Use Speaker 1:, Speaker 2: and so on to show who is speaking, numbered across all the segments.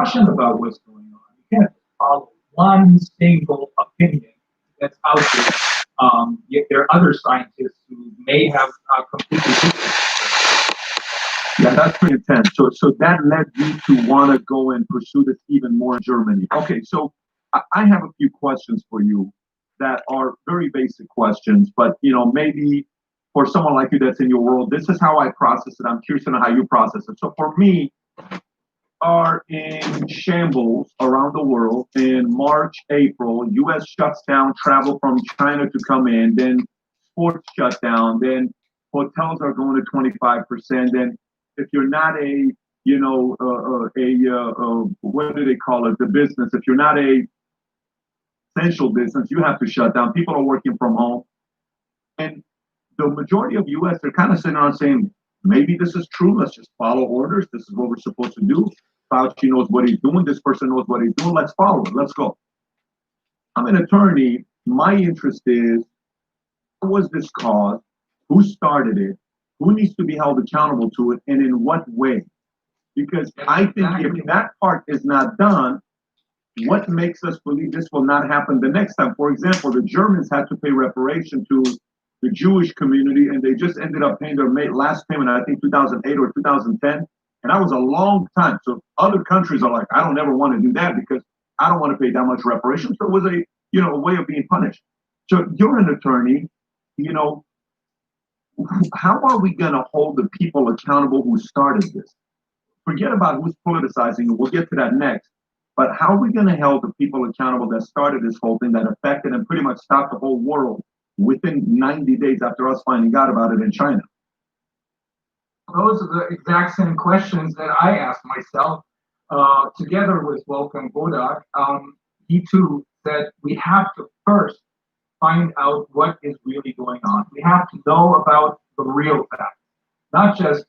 Speaker 1: discussion about what's going on. You can't follow one single opinion that's out there. Yet there are other scientists who may have completely different.
Speaker 2: Yeah, that's pretty intense. So that led you to want to go and pursue this even more in Germany. Okay, so I have a few questions for you that are very basic questions, but maybe for someone like you that's in your world, this is how I process it. I'm curious to know how you process it. So for me, are in shambles around the world. In March, April, U.S. shuts down travel from China to come in. Then sports shut down. Then hotels are going to 25%. Then if you're not what do they call it? The business. If you're not a essential business, you have to shut down. People are working from home. And the majority of U.S., they're kind of sitting around saying, maybe this is true. Let's just follow orders. This is what we're supposed to do. Fauci knows what he's doing. This person knows what he's doing. Let's follow it. Let's go. I'm an attorney. My interest is, what was this cause? Who started it? Who needs to be held accountable to it? And in what way? Because I think if that part is not done, what makes us believe this will not happen the next time? For example, the Germans had to pay reparation to the Jewish community, and they just ended up paying their last payment, I think 2008 or 2010, and that was a long time. So other countries are like, I don't ever want to do that because I don't want to pay that much reparation. So it was a way of being punished. So you're an attorney, how are we going to hold the people accountable who started this? Forget about who's politicizing it. We'll get to that next. But how are we going to hold the people accountable that started this whole thing, that affected and pretty much stopped the whole world within 90 days after us finding out about it in China?
Speaker 1: Those are the exact same questions that I asked myself together with Wolfgang Bodak. He too said we have to first find out what is really going on. We have to know about the real facts, not just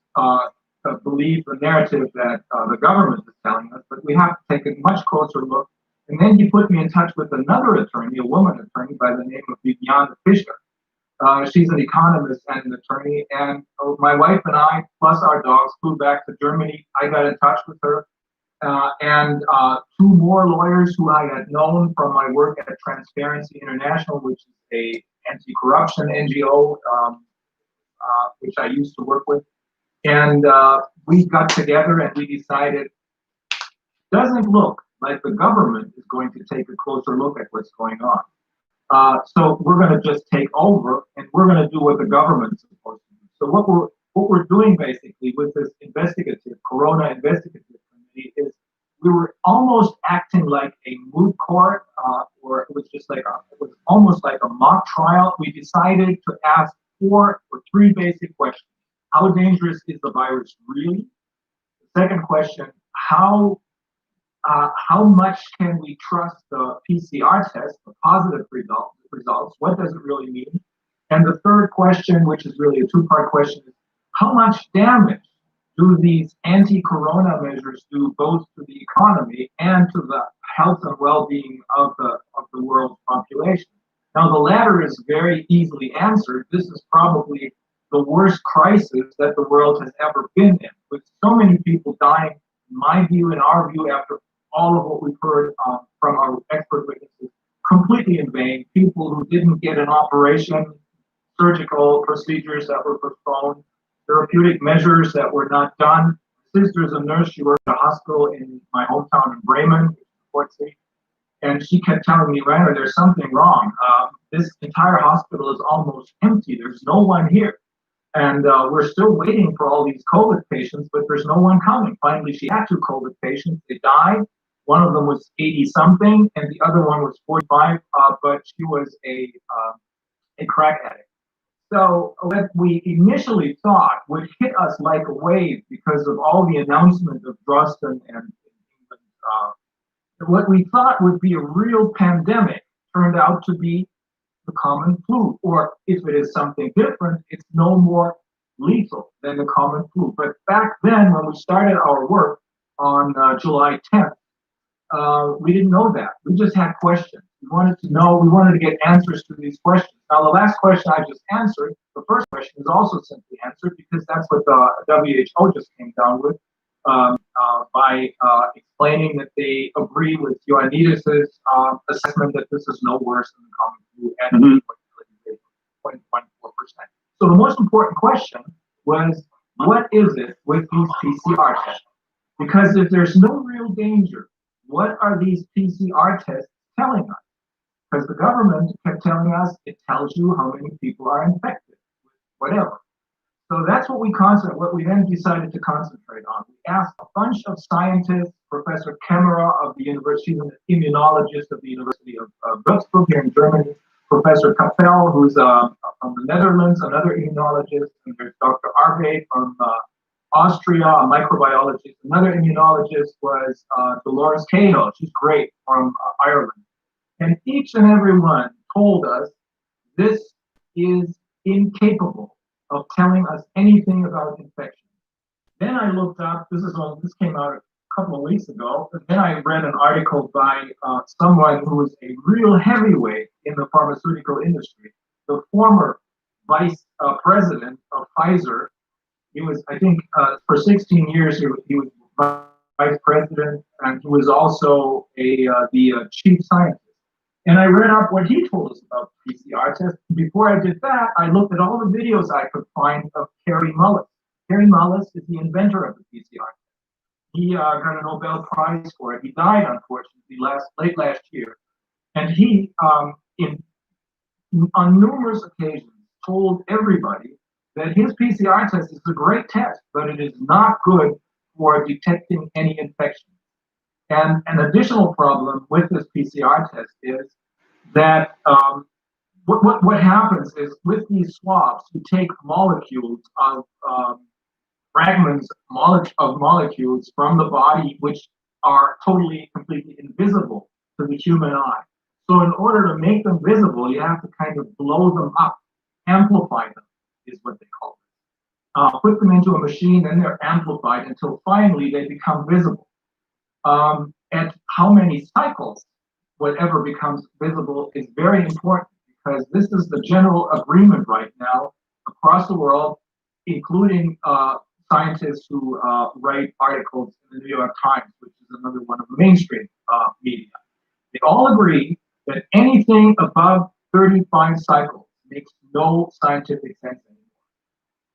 Speaker 1: believe the narrative that the government is telling us, but we have to take a much closer look. And then he put me in touch with another attorney, a woman attorney by the name of Viviane Fischer. She's an economist and an attorney, and my wife and I, plus our dogs, flew back to Germany. I got in touch with her, and two more lawyers who I had known from my work at Transparency International, which is a anti-corruption NGO, which I used to work with. And we got together and we decided, doesn't look like the government is going to take a closer look at what's going on. So we're going to just take over and we're going to do what the government's supposed to do. So what we're doing basically with this Corona investigative committee is we were almost acting like a moot court, or it was almost like a mock trial. We decided to ask 4 or 3 basic questions. How dangerous is the virus really? The second question, how much can we trust the PCR test, the positive results? What does it really mean? And the third question, which is really a 2-part question, is how much damage do these anti-corona measures do both to the economy and to the health and well-being of the world's population? Now, the latter is very easily answered. This is probably the worst crisis that the world has ever been in, with so many people dying, in my view, in our view, after all of what we've heard from our expert witnesses, completely in vain. People who didn't get an operation, surgical procedures that were postponed, therapeutic measures that were not done. My sister's a nurse. She worked at a hospital in my hometown in Bremen, which is the port city, and she kept telling me, Rainer, there's something wrong. This entire hospital is almost empty. There's no one here. And we're still waiting for all these COVID patients, but there's no one coming. Finally, she had 2 COVID patients. They died. One of them was 80-something, and the other one was 45, but she was a crack addict. So what we initially thought would hit us like a wave because of all the announcement of Drosten and what we thought would be a real pandemic turned out to be the common flu, or if it is something different, it's no more lethal than the common flu. But back then, when we started our work on July 10th, we didn't know that. We just had questions. We wanted to get answers to these questions. Now, the last question I just answered, the first question is also simply answered because that's what the WHO just came down with. by explaining that they agree with Ioannidis's assessment that this is no worse than the common flu at
Speaker 2: Mhm.
Speaker 1: 0.14%. So the most important question was, what is it with these PCR tests? Because if there's no real danger, what are these PCR tests telling us? Because the government kept telling us it tells you how many people are infected, whatever. So that's what we then decided to concentrate on. We asked a bunch of scientists, Professor Kemmerer of the University, an immunologist of the University of Würzburg here in Germany, Professor Kappel, who's from the Netherlands, another immunologist, and there's Dr. Arbe from Austria, a microbiologist. Another immunologist was Dolores Cahill. She's great, from Ireland. And each and every one told us this is incapable of telling us anything about infection. Then I looked up, this came out a couple of weeks ago, and then I read an article by someone who is a real heavyweight in the pharmaceutical industry, the former vice president of Pfizer. He was, I think, for 16 years, he was vice president, and he was also the chief scientist. And I read up what he told us about PCR tests. Before I did that, I looked at all the videos I could find of Kary Mullis. Kary Mullis is the inventor of the PCR test. He got a Nobel Prize for it. He died, unfortunately, late last year. And he, on numerous occasions, told everybody that his PCR test is a great test, but it is not good for detecting any infection. And an additional problem with this PCR test is that what happens is with these swabs, you take molecules of fragments of molecules from the body which are totally, completely invisible to the human eye. So in order to make them visible, you have to kind of blow them up, amplify them, is what they call it. Put them into a machine, and they're amplified until finally they become visible. And how many cycles whatever becomes visible is very important, because this is the general agreement right now across the world, including scientists who write articles in the New York Times, which is another one of the mainstream media. They all agree that anything above 35 cycles makes no scientific sense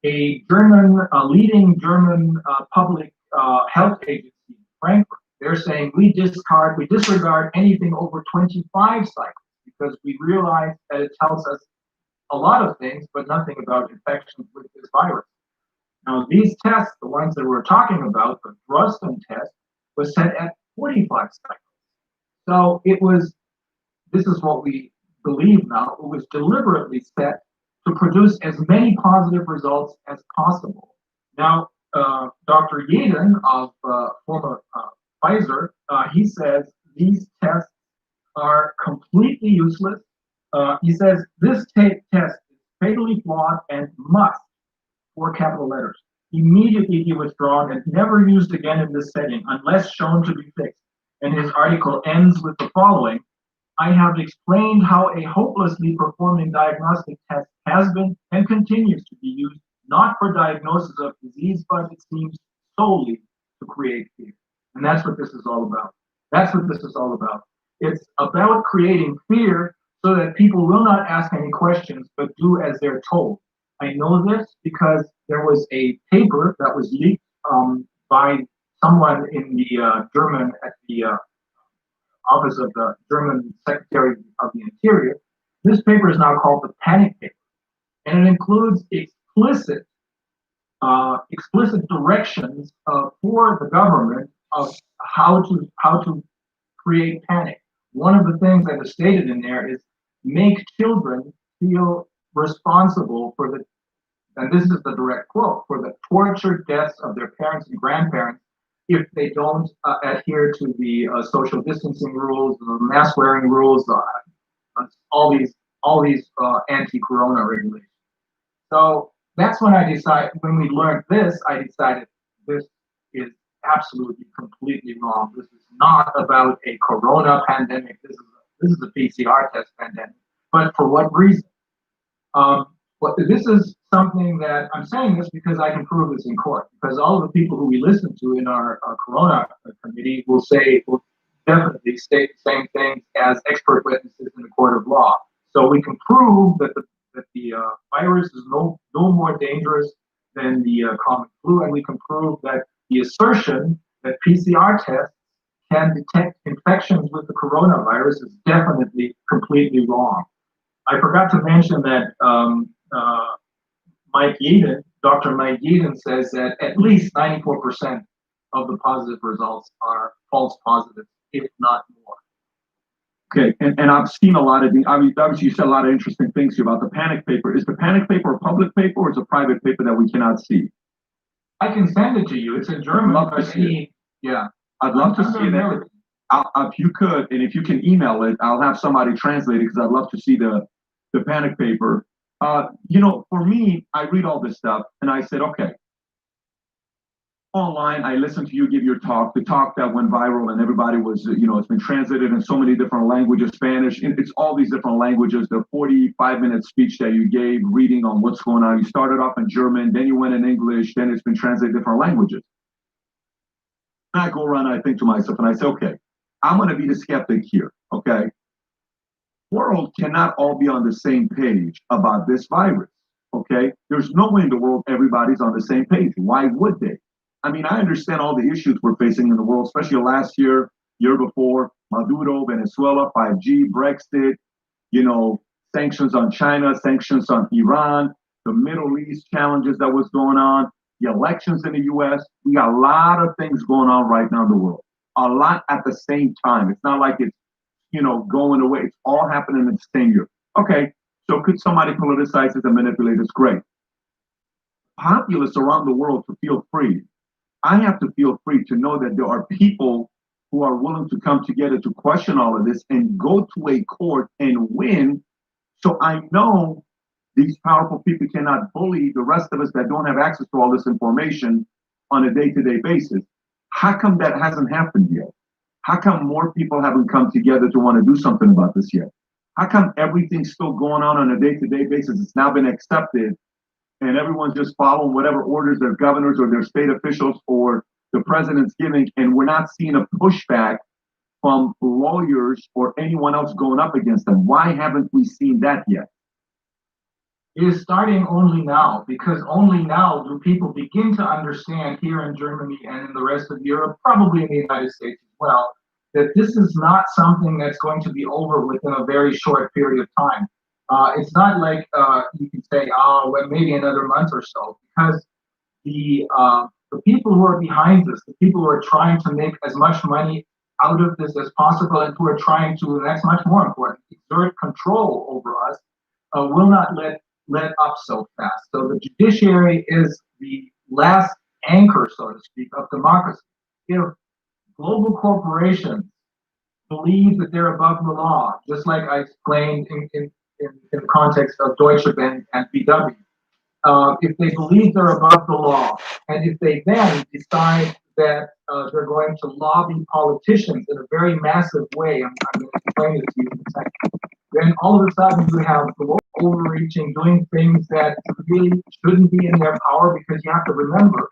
Speaker 1: anymore. A leading German public health agency, Frankfurt, they're saying we disregard anything over 25 cycles, because we realize that it tells us a lot of things, but nothing about infections with this virus. Now, these tests, the ones that we're talking about, the Drosten test, was set at 45 cycles. So this is what we believe now, it was deliberately set to produce as many positive results as possible. Now, Dr. Yaden of former Pfizer, he says these tests are completely useless. He says this test is fatally flawed and must, 4 capital letters, immediately be withdrawn and never used again in this setting unless shown to be fixed. And his article ends with the following: I have explained how a hopelessly performing diagnostic test has been and continues to be used not for diagnosis of disease, but it seems solely to create fear. And that's what this is all about. That's what this is all about. It's about creating fear so that people will not ask any questions, but do as they're told. I know this because there was a paper that was leaked by someone in the German, at the office of the German Secretary of the Interior. This paper is now called the Panic Paper, and it includes explicit directions for the government of how to create panic. One of the things that is stated in there is make children feel responsible for the, and this is the direct quote, for the tortured deaths of their parents and grandparents if they don't adhere to the social distancing rules, the mask wearing rules, all these anti-corona regulations. So that's when when we learned this, I decided this is absolutely completely wrong. This is not about a corona pandemic. This is a PCR test pandemic. But for what reason? This is something that I'm saying this because I can prove this in court. Because all of the people who we listen to in our Corona committee will definitely state the same things as expert witnesses in the court of law. So we can prove that the virus is no more dangerous than the common flu, and we can prove that the assertion that PCR tests can detect infections with the coronavirus is definitely completely wrong. I forgot to mention that Dr. Mike Yeadon says that at least 94% of the positive results are false positives, if not more.
Speaker 2: Okay, and I've seen a lot of the, I mean, obviously you said a lot of interesting things here about the panic paper. Is the panic paper a public paper or is it a private paper that we cannot see?
Speaker 1: I can send it to you. It's in German.
Speaker 2: I'd love to see it.
Speaker 1: Yeah.
Speaker 2: I'd love to see it. If you could, and if you can email it, I'll have somebody translate it because I'd love to see the panic paper. For me, I read all this stuff and I said, okay, online, I listened to you give your talk, the talk that went viral and everybody was, it's been translated in so many different languages, Spanish, it's all these different languages, the 45-minute speech that you gave, reading on what's going on. You started off in German, then you went in English, then it's been translated different languages. And I go around and I think to myself and I say, okay, I'm going to be the skeptic here, okay? World cannot all be on the same page about this virus, okay? There's no way in the world everybody's on the same page. Why would they? I mean, I understand all the issues we're facing in the world, especially last year, year before, Maduro, Venezuela, 5G, Brexit, sanctions on China, sanctions on Iran, the Middle East challenges that was going on, the elections in the US. We got a lot of things going on right now in the world, a lot at the same time. It's not like it's, going away. It's all happening in the same year. Okay, so could somebody politicize it and manipulate it? It's great. Populace around the world to feel free. I have to feel free to know that there are people who are willing to come together to question all of this and go to a court and win. So I know these powerful people cannot bully the rest of us that don't have access to all this information on a day-to-day basis. How come that hasn't happened yet? How come more people haven't come together to want to do something about this yet? How come everything's still going on a day-to-day basis? It's now been accepted and everyone's just following whatever orders their governors or their state officials or the president's giving, and we're not seeing a pushback from lawyers or anyone else going up against them. Why haven't we seen that yet?
Speaker 1: It is starting only now, because only now do people begin to understand here in Germany and in the rest of Europe, probably in the United States as well, that this is not something that's going to be over within a very short period of time. It's not like you can say, oh, well, maybe another month or so, because the people who are behind this, the people who are trying to make as much money out of this as possible, and who are trying to, and that's much more important, exert control over us, will not let up so fast. So the judiciary is the last anchor, so to speak, of democracy. If global corporations believe that they're above the law, just like I explained in the context of Deutsche Bank and VW. If they believe they're above the law, and if they then decide that they're going to lobby politicians in a very massive way, I'm going to explain it to you in a second, then all of a sudden you have global overreaching, doing things that really shouldn't be in their power, because you have to remember,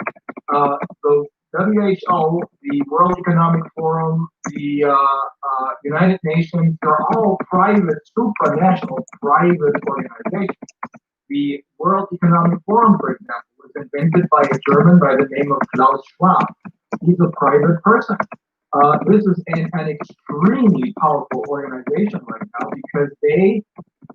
Speaker 1: the WHO, the World Economic Forum, the United Nations, they're all private, supranational private organizations. The World Economic Forum, for example, was invented by a German by the name of Klaus Schwab. He's a private person. This is an extremely powerful organization right now, because they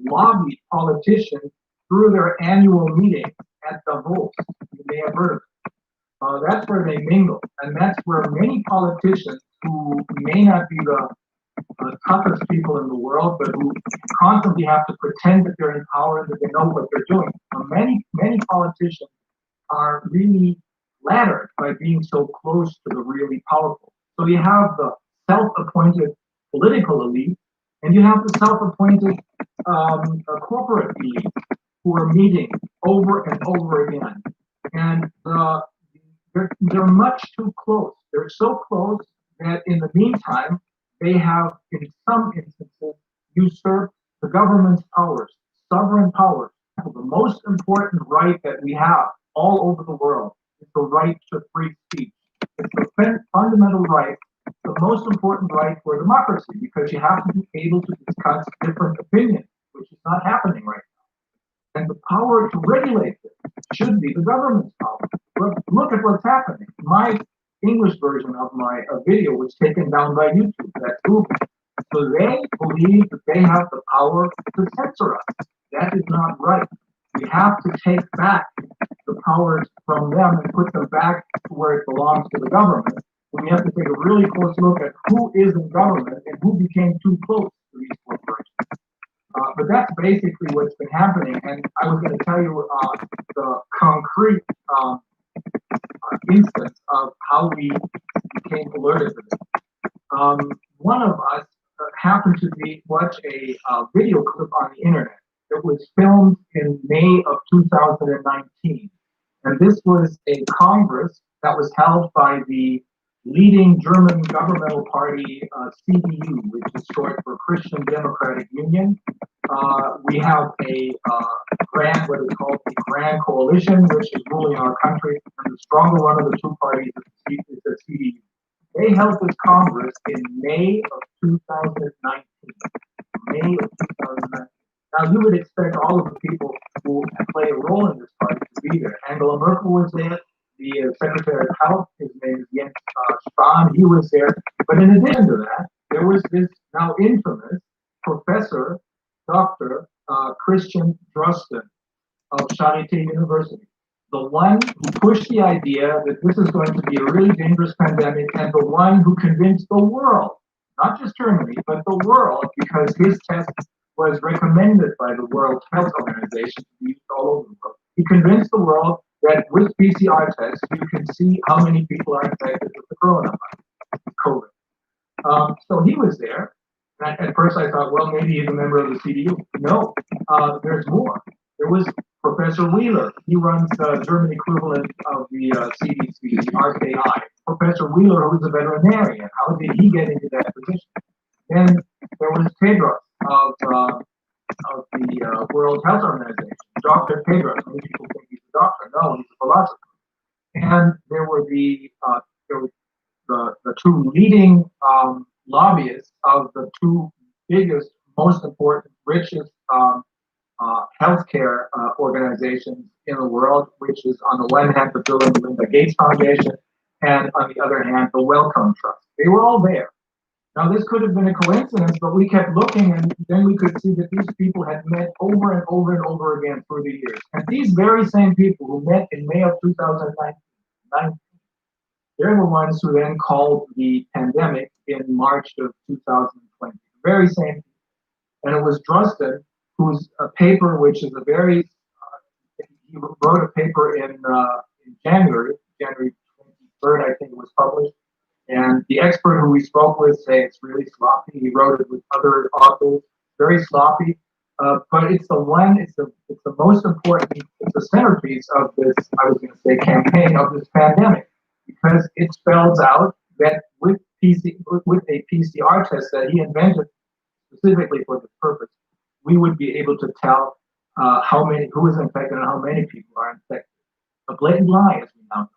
Speaker 1: lobby politicians through their annual meeting at Davos. You may have heard of it. That's where they mingle, and that's where many politicians who may not be the toughest people in the world, but who constantly have to pretend that they're in power and that they know what they're doing. Many politicians are really flattered by being so close to the really powerful. So you have the self-appointed political elite, and you have the self-appointed corporate elite who are meeting over and over again. And they're much too close. They're so close that in the meantime, they have, in some instances, usurped the government's powers, sovereign powers. the most important right that we have all over the world is the right to free speech. It's the fundamental right, the most important right for democracy, because you have to be able to discuss different opinions, which is not happening right now. And the power to regulate this should be the government's power. Look at what's happening. My English version of my video was taken down by YouTube, that's Google. So they believe that they have the power to censor us. That is not right. We have to take back the powers from them and put them back to where it belongs to the government. And we have to take a really close look at who is in government and who became too close to these corporations. But that's basically what's been happening. And I was going to tell you the concrete instance of how we became alerted to this. One of us happened to watch a video clip on the internet. It was filmed in May of 2019. And this was a Congress that was held by the leading German governmental party, CDU, which is short for Christian Democratic Union. We have a what is called the Grand Coalition, which is ruling our country, and the stronger one of the two parties is the CDU. They held this Congress in May of 2019. May of 2019. Now, you would expect all of the people who play a role in this party to be there. Angela Merkel was there. The Secretary of Health, his name is Jens Spahn, he was there. But in addition to that, there was this now infamous Professor Dr. Christian Drosten of Charité University, the one who pushed the idea that this is going to be a really dangerous pandemic, and the one who convinced the world, not just Germany, but the world, because his test was recommended by the World Health Organization to be used all over the world. He convinced the world that with PCR tests, you can see how many people are infected with the coronavirus, COVID. So he was there. And at first I thought, well, maybe he's a member of the CDU. No, there's more. There was Professor Wheeler. He runs the German equivalent of the CDC, the RKI. Professor Wheeler, who's a veterinarian. How did he get into that position? Then there was Tedros of the World Health Organization, Dr. Tedros. Many people think he's a doctor. No, he's a philosopher. And there were the two leading lobbyists of the two biggest, most important, richest healthcare organizations in the world, which is on the one hand the Bill and Melinda Gates Foundation, and on the other hand the Wellcome Trust. They were all there. Now, this could have been a coincidence, but we kept looking, and then we could see that these people had met over and over and over again through the years. And these very same people who met in May of 2019, they're the ones who then called the pandemic in March of 2020. The very same people. And it was Drosten, whose paper, which is a very, he wrote a paper in January 23rd, I think it was published. And the expert who we spoke with say it's really sloppy. He wrote it with other authors, very sloppy. But it's the most important, it's the centerpiece of this, I was going to say, campaign of this pandemic, because it spells out that with a PCR test that he invented specifically for this purpose, we would be able to tell who is infected and how many people are infected. A blatant lie, as we now know.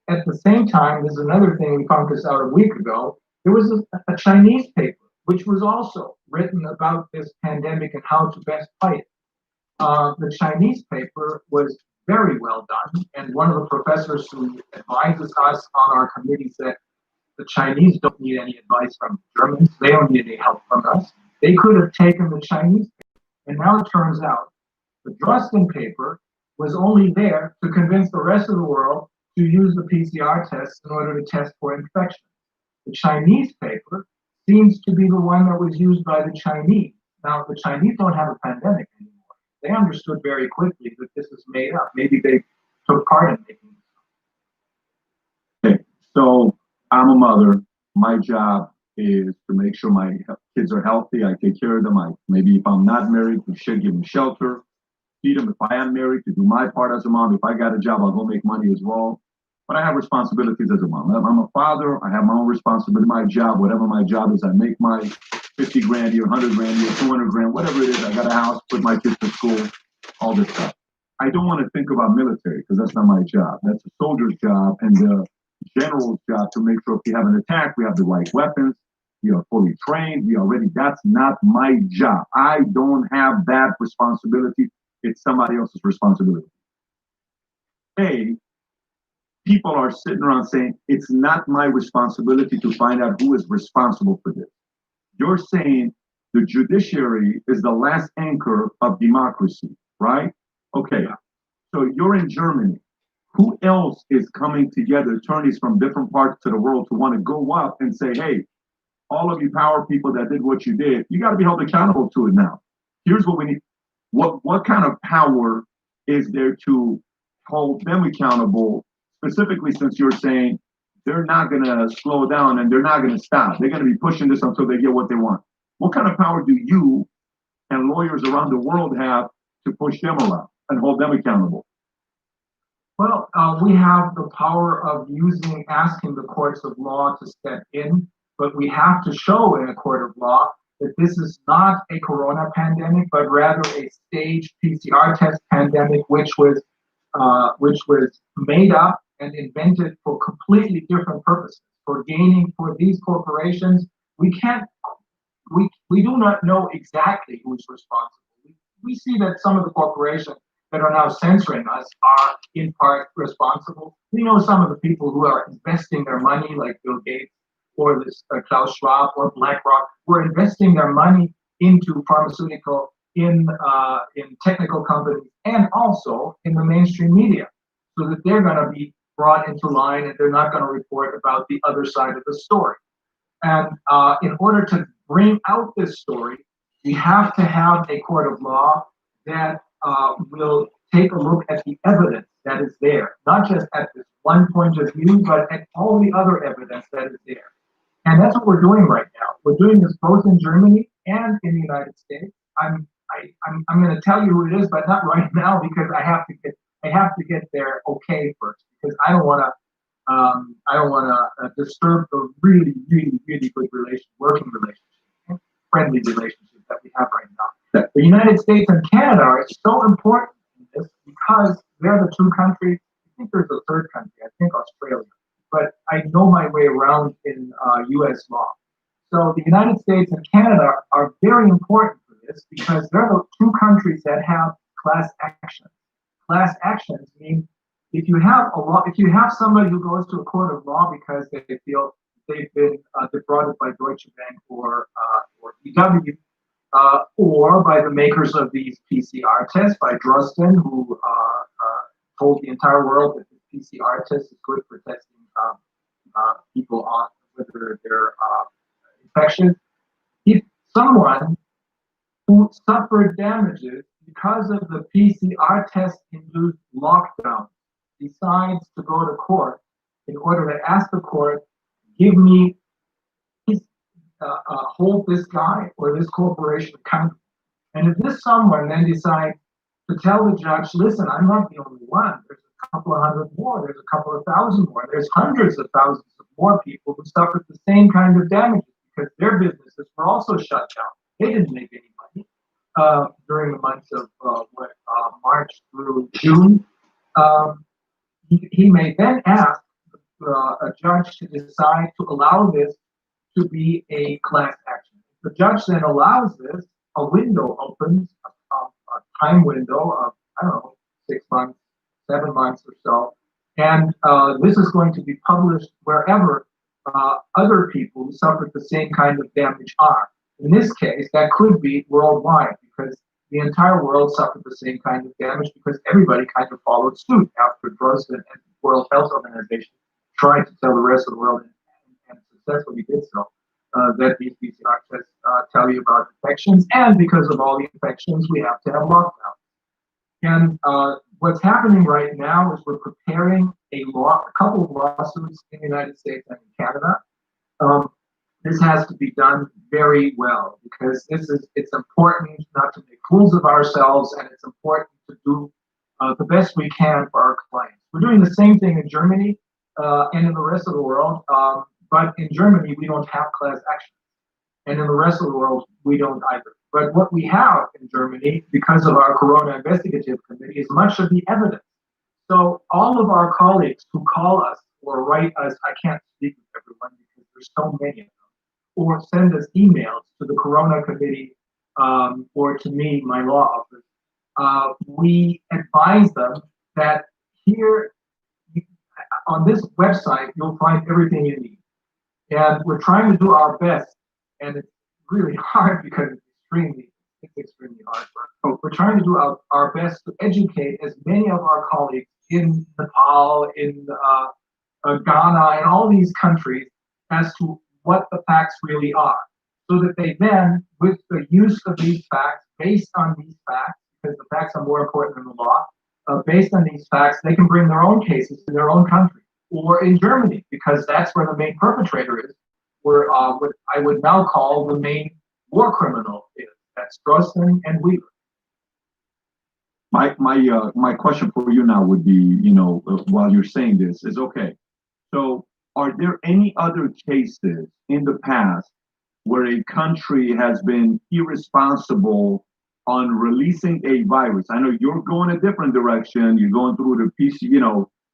Speaker 1: At the same time, there's another thing we found this out a week ago. There was a Chinese paper which was also written about this pandemic and how to best fight it. The Chinese paper was very well done, and one of the professors who advises us on our committee said the Chinese don't need any advice from the Germans. They don't need any help from us. They could have taken the Chinese paper. And now it turns out the Drosten paper was only there to convince the rest of the world to use the PCR tests in order to test for infection. The Chinese paper seems to be the one that was used by the Chinese. Now, the Chinese don't have a pandemic anymore. They understood very quickly that this is made up. Maybe they took part in making this up.
Speaker 2: Okay, so I'm a mother. My job is to make sure my kids are healthy. I take care of them. Maybe if I'm not married, we should give them shelter, feed them. If I am married, to do my part as a mom. If I got a job, I'll go make money as well. But I have responsibilities as a mom. I'm a father. I have my own responsibility. My job, whatever my job is, I make my 50 grand a year, 100 grand a year, 200 grand, whatever it is. I got a house, put my kids to school, all this stuff. I don't want to think about military because that's not my job. That's a soldier's job and the general's job to make sure if we have an attack, we have the right weapons, we are fully trained, we are ready. That's not my job. I don't have that responsibility. It's somebody else's responsibility. A, people are sitting around saying, it's not my responsibility to find out who is responsible for this. You're saying the judiciary is the last anchor of democracy, right? Okay, so you're in Germany. Who else is coming together, attorneys from different parts of the world, to want to go up and say, hey, all of you power people that did what you did, you got to be held accountable to it now. Here's what we need. What kind of power is there to hold them accountable, specifically since you're saying they're not going to slow down and they're not going to stop. They're going to be pushing this until they get what they want. What kind of power do you and lawyers around the world have to push them around and hold them accountable?
Speaker 1: Well, we have the power of asking the courts of law to step in, but we have to show in a court of law that this is not a corona pandemic, but rather a staged PCR test pandemic, which was made up and invented for completely different purposes, for gaining for these corporations. We do not know exactly who's responsible. We see that some of the corporations that are now censoring us are in part responsible. We know some of the people who are investing their money, like Bill Gates or this Klaus Schwab or BlackRock, who are investing their money into pharmaceutical, in technical companies, and also in the mainstream media, so that they're going to be brought into line and they're not going to report about the other side of the story. And in order to bring out this story, we have to have a court of law that will take a look at the evidence that is there, not just at this one point of view, but at all the other evidence that is there. And that's what we're doing right now. We're doing this both in Germany and in the United States. I'm going to tell you who it is, but not right now because I have to get their okay first, because I don't want to disturb the really good working relationship, friendly relationship that we have right now. The United States and Canada are so important in this because they're the two countries. I think there's a third country. I think Australia, but I know my way around in U.S. law. So the United States and Canada are very important for this because they're the two countries that have class actions. Class actions mean if you have somebody who goes to a court of law because they feel they've been defrauded by Deutsche Bank or VW, or by the makers of these PCR tests, by Drosten, who told the entire world that the PCR test is good for testing people on whether they're infectious. If someone who suffered damages because of the PCR test-induced lockdown decides to go to court in order to ask the court, give me, hold this guy or this corporation accountable. And if this someone then decides to tell the judge, listen, I'm not the only one. There's a couple of hundred more. There's a couple of thousand more. There's hundreds of thousands of more people who suffered the same kind of damages because their businesses were also shut down. They didn't make any money during the months of March through June. He may then ask a judge to decide to allow this to be a class action. If the judge then allows this, a window opens, a time window of, I don't know, 6 months, 7 months or so. And this is going to be published wherever other people who suffered the same kind of damage are. In this case, that could be worldwide because the entire world suffered the same kind of damage because everybody kind of followed suit after Drosten and the World Health Organization tried to tell the rest of the world and successfully did so. That these PCR tests tell you about infections, and because of all the infections, we have to have lockdowns. And what's happening right now is we're preparing a couple of lawsuits in the United States and in Canada. This has to be done very well because it's important not to make fools of ourselves, and it's important to do the best we can for our clients. We're doing the same thing in Germany and in the rest of the world. But in Germany, we don't have class action. And in the rest of the world, we don't either. But what we have in Germany, because of our Corona Investigative Committee, is much of the evidence. So all of our colleagues who call us or write us, I can't speak with everyone because there's so many of them, or send us emails to the Corona Committee or to me, my law office, we advise them that here on this website, you'll find everything you need. And we're trying to do our best, and it's really hard because it's extremely hard work. But we're trying to do our best to educate as many of our colleagues in Nepal, in Ghana, and all these countries as to what the facts really are, so that they then, with the use of these facts, based on these facts, because the facts are more important than the law, based on these facts, they can bring their own cases to their own country or in Germany, because that's where the main perpetrator is, where what I would now call the main war criminal is. That's Drosten and Weaver.
Speaker 2: My question for you now would be, while you're saying this, is okay. So, are there any other cases in the past where a country has been irresponsible on releasing a virus? I know you're going a different direction. You're going through the PC,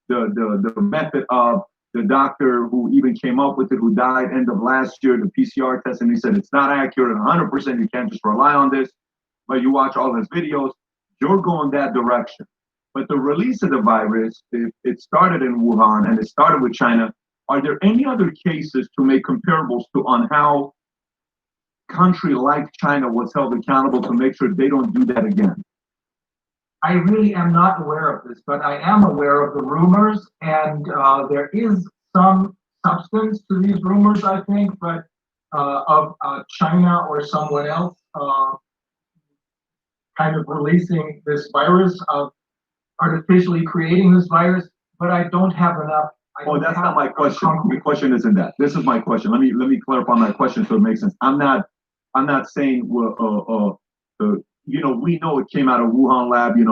Speaker 2: the method of the doctor who even came up with it, who died end of last year, the PCR test, and he said it's not accurate and 100%. You can't just rely on this. But you watch all his videos, you're going that direction. But the release of the virus, it started in Wuhan and it started with China. Are there any other cases to make comparables to on how country like China was held accountable to make sure they don't do that again?
Speaker 1: I really am not aware of this, but I am aware of the rumors, and there is some substance to these rumors, I think, but of China or someone else kind of releasing this virus, of artificially creating this virus, but I don't have enough.
Speaker 2: Oh, that's not my question. The question isn't that. This is my question. Let me clarify my question so it makes sense. I'm not saying we know it came out of Wuhan lab. We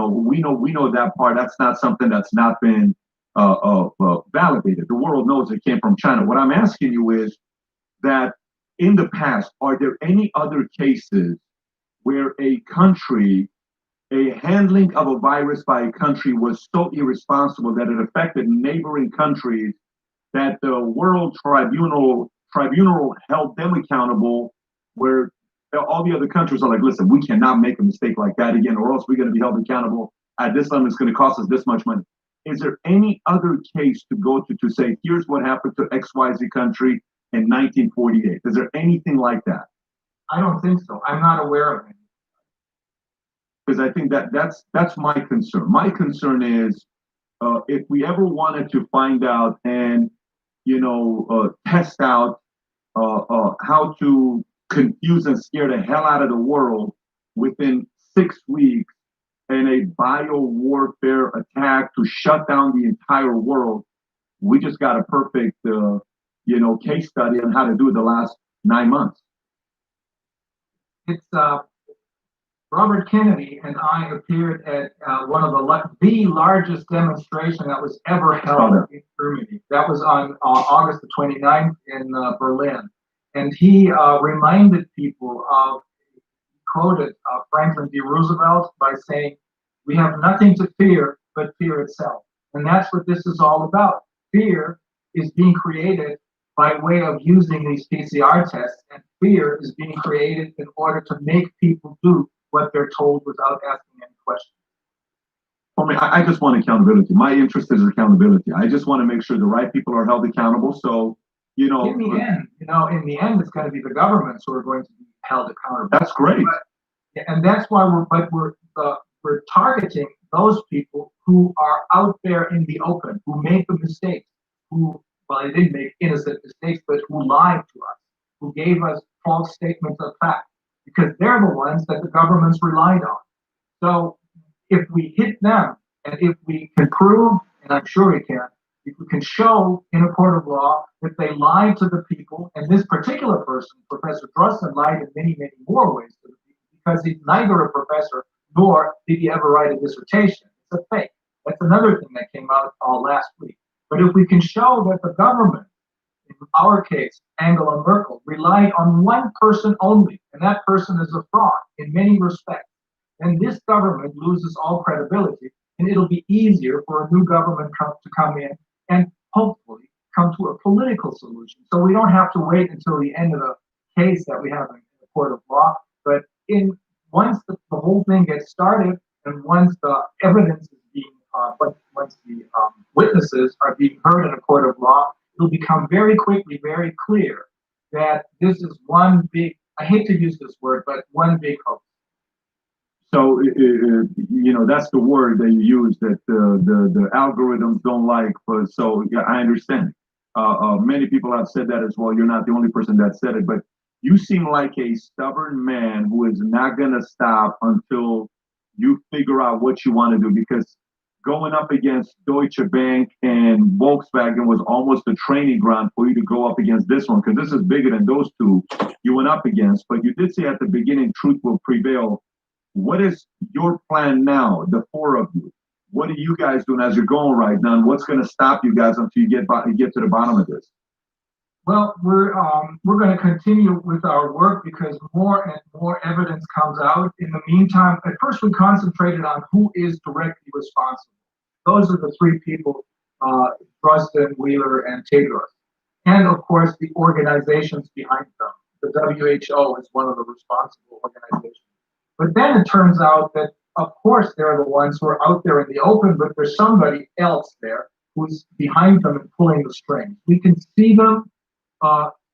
Speaker 2: know that part. That's not something that's not been validated. The world knows it came from China. What I'm asking you is that in the past, are there any other cases where a handling of a virus by a country was so irresponsible that it affected neighboring countries that the World Tribunal held them accountable, where all the other countries are like, listen, we cannot make a mistake like that again, or else we're going to be held accountable at this time. It's going to cost us this much money. Is there any other case to go to say, here's what happened to XYZ country in 1948? Is there anything like that?
Speaker 1: I don't think so. I'm not aware of it.
Speaker 2: Because I think that's my concern. My concern is if we ever wanted to find out and test out how to confuse and scare the hell out of the world within 6 weeks in a bio warfare attack to shut down the entire world, we just got a perfect case study on how to do it the last 9 months.
Speaker 1: It's Robert Kennedy and I appeared at one of the largest demonstration that was ever held in Germany. That was on August the 29th in Berlin. And he reminded people quoted Franklin D. Roosevelt by saying, "We have nothing to fear but fear itself." And that's what this is all about. Fear is being created by way of using these PCR tests, and fear is being created in order to make people do what they're told without asking any questions.
Speaker 2: I just want accountability. My interest is accountability. I just want to make sure the right people are held accountable. So, in
Speaker 1: the end, it's going to be the governments who are going to be held accountable.
Speaker 2: That's great.
Speaker 1: And that's why we're targeting those people who are out there in the open, who made the mistakes, they didn't make innocent mistakes, but who lied to us, who gave us false statements of fact, because they're the ones that the governments relied on. So if we hit them, and if we can prove, and I'm sure we can, if we can show in a court of law that they lied to the people, and this particular person, Professor Drosten, lied in many, many more ways to the people, because he's neither a professor nor did he ever write a dissertation. It's a fake. That's another thing that came out last week. But if we can show that the government in our case, Angela Merkel, relied on one person only, and that person is a fraud in many respects, then this government loses all credibility, and it'll be easier for a new government to come in and hopefully come to a political solution. So we don't have to wait until the end of the case that we have in the court of law. But once the whole thing gets started, and once the evidence is being, once the witnesses are being heard in a court of law, it'll become very quickly very clear that this is one big, I hate to use this word, but one big hoax.
Speaker 2: So, that's the word that you use that the algorithms don't like. But so, yeah, I understand. Many people have said that as well. You're not the only person that said it, but you seem like a stubborn man who is not going to stop until you figure out what you want to do. Because going up against Deutsche Bank and Volkswagen was almost a training ground for you to go up against this one, because this is bigger than those two you went up against. But you did say at the beginning, truth will prevail. What is your plan now, the four of you? What are you guys doing as you're going right now? And what's going to stop you guys until you get to the bottom of this?
Speaker 1: Well, we're going to continue with our work because more and more evidence comes out. In the meantime, at first we concentrated on who is directly responsible. Those are the three people, Drosten, Wheeler, and Tedros. And of course, the organizations behind them. The WHO is one of the responsible organizations. But then it turns out that, of course, they're the ones who are out there in the open, but there's somebody else there who's behind them and pulling the strings. We can see them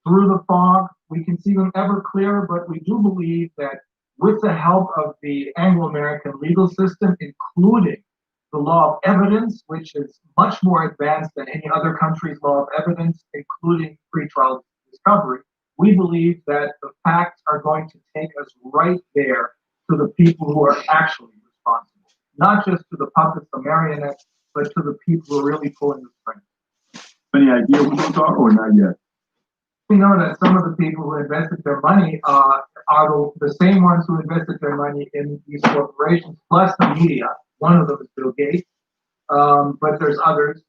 Speaker 1: through the fog. We can see them ever clearer, but we do believe that with the help of the Anglo-American legal system, including the law of evidence, which is much more advanced than any other country's law of evidence, including pretrial discovery, we believe that the facts are going to take us right there to the people who are actually responsible, not just to the puppets, the marionettes, but to the people who are really pulling the strings.
Speaker 2: Any idea who those are, or not yet?
Speaker 1: We know that some of the people who invested their money are the same ones who invested their money in these corporations, plus the media. One of them is Bill Gates, but there's others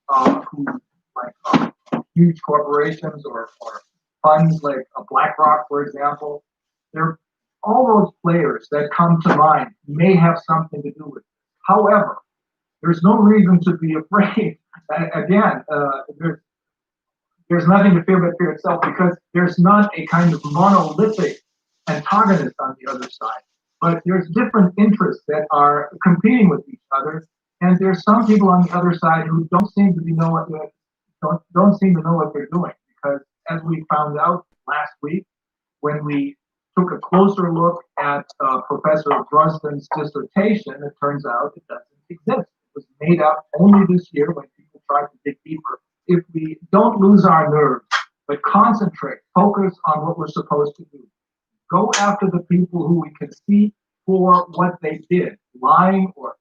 Speaker 1: who, like huge corporations or funds like BlackRock, for example. All those players that come to mind may have something to do with it. However, there's no reason to be afraid. Again, there's nothing to fear but fear itself, because there's not a kind of monolithic antagonist on the other side. But there's different interests that are competing with each other, and there's some people on the other side who don't seem to know what they're doing. Because as we found out last week, when we took a closer look at Professor Drosten's dissertation, it turns out it doesn't exist. It was made up only this year when people tried to dig deeper. If we don't lose our nerves, but concentrate, focus on what we're supposed to do, go after the people who we can see for what they did, lying or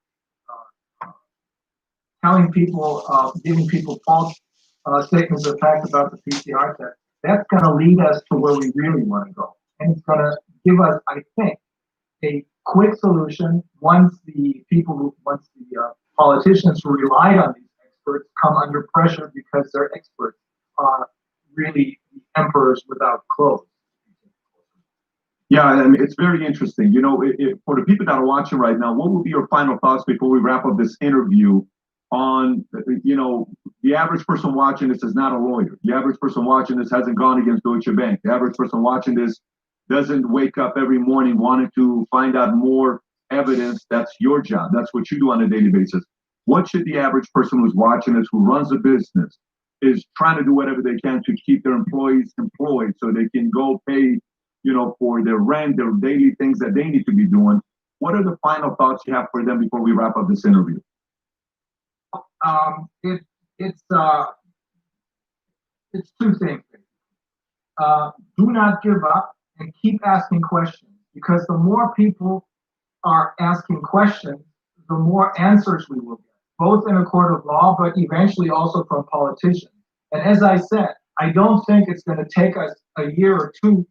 Speaker 1: telling people, giving people false statements of fact about the PCR test, that's going to lead us to where we really want to go. And it's going to give us, I think, a quick solution once the politicians who relied on these experts come under pressure because their experts are really the emperors without clothes.
Speaker 2: Yeah, I mean, it's very interesting. For the people that are watching right now, what would be your final thoughts before we wrap up this interview on, the average person watching this is not a lawyer. The average person watching this hasn't gone against Deutsche Bank. The average person watching this doesn't wake up every morning wanting to find out more evidence. That's your job. That's what you do on a daily basis. What should the average person who's watching this, who runs a business, is trying to do whatever they can to keep their employees employed so they can go pay, for their rent, their daily things that they need to be doing? What are the final thoughts you have for them before we wrap up this interview?
Speaker 1: It's two things. Do not give up and keep asking questions, because the more people are asking questions, the more answers we will get, both in a court of law, but eventually also from politicians. And as I said, I don't think it's going to take us a year or two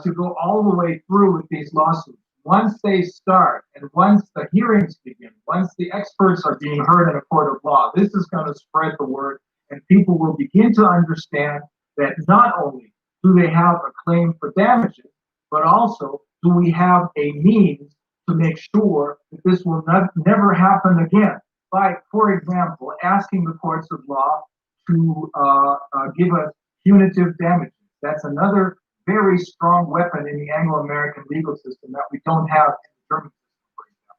Speaker 1: to go all the way through with these lawsuits. Once they start, and once the hearings begin, once the experts are being heard in a court of law, this is going to spread the word, and people will begin to understand that not only do they have a claim for damages, but also do we have a means to make sure that this will never happen again? By, for example, asking the courts of law to give us punitive damages. That's another very strong weapon in the Anglo-American legal system that we don't have in the German system, for example.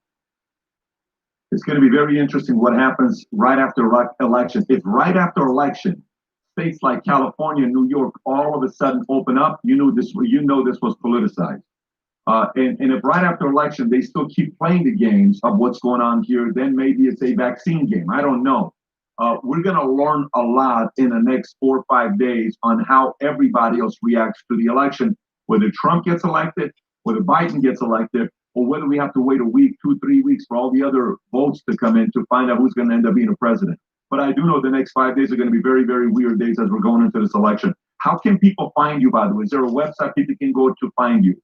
Speaker 2: It's going to be very interesting what happens right after election. If right after election, states like California and New York all of a sudden open up, you know this was politicized. And if right after election they still keep playing the games of what's going on here, then maybe it's a vaccine game. I don't know. We're going to learn a lot in the next 4 or 5 days on how everybody else reacts to the election, whether Trump gets elected, whether Biden gets elected, or whether we have to wait a week, 2, 3 weeks for all the other votes to come in to find out who's going to end up being a president. But I do know the next 5 days are going to be very, very weird days as we're going into this election. How can people find you, by the way? Is there a website people can go to find you?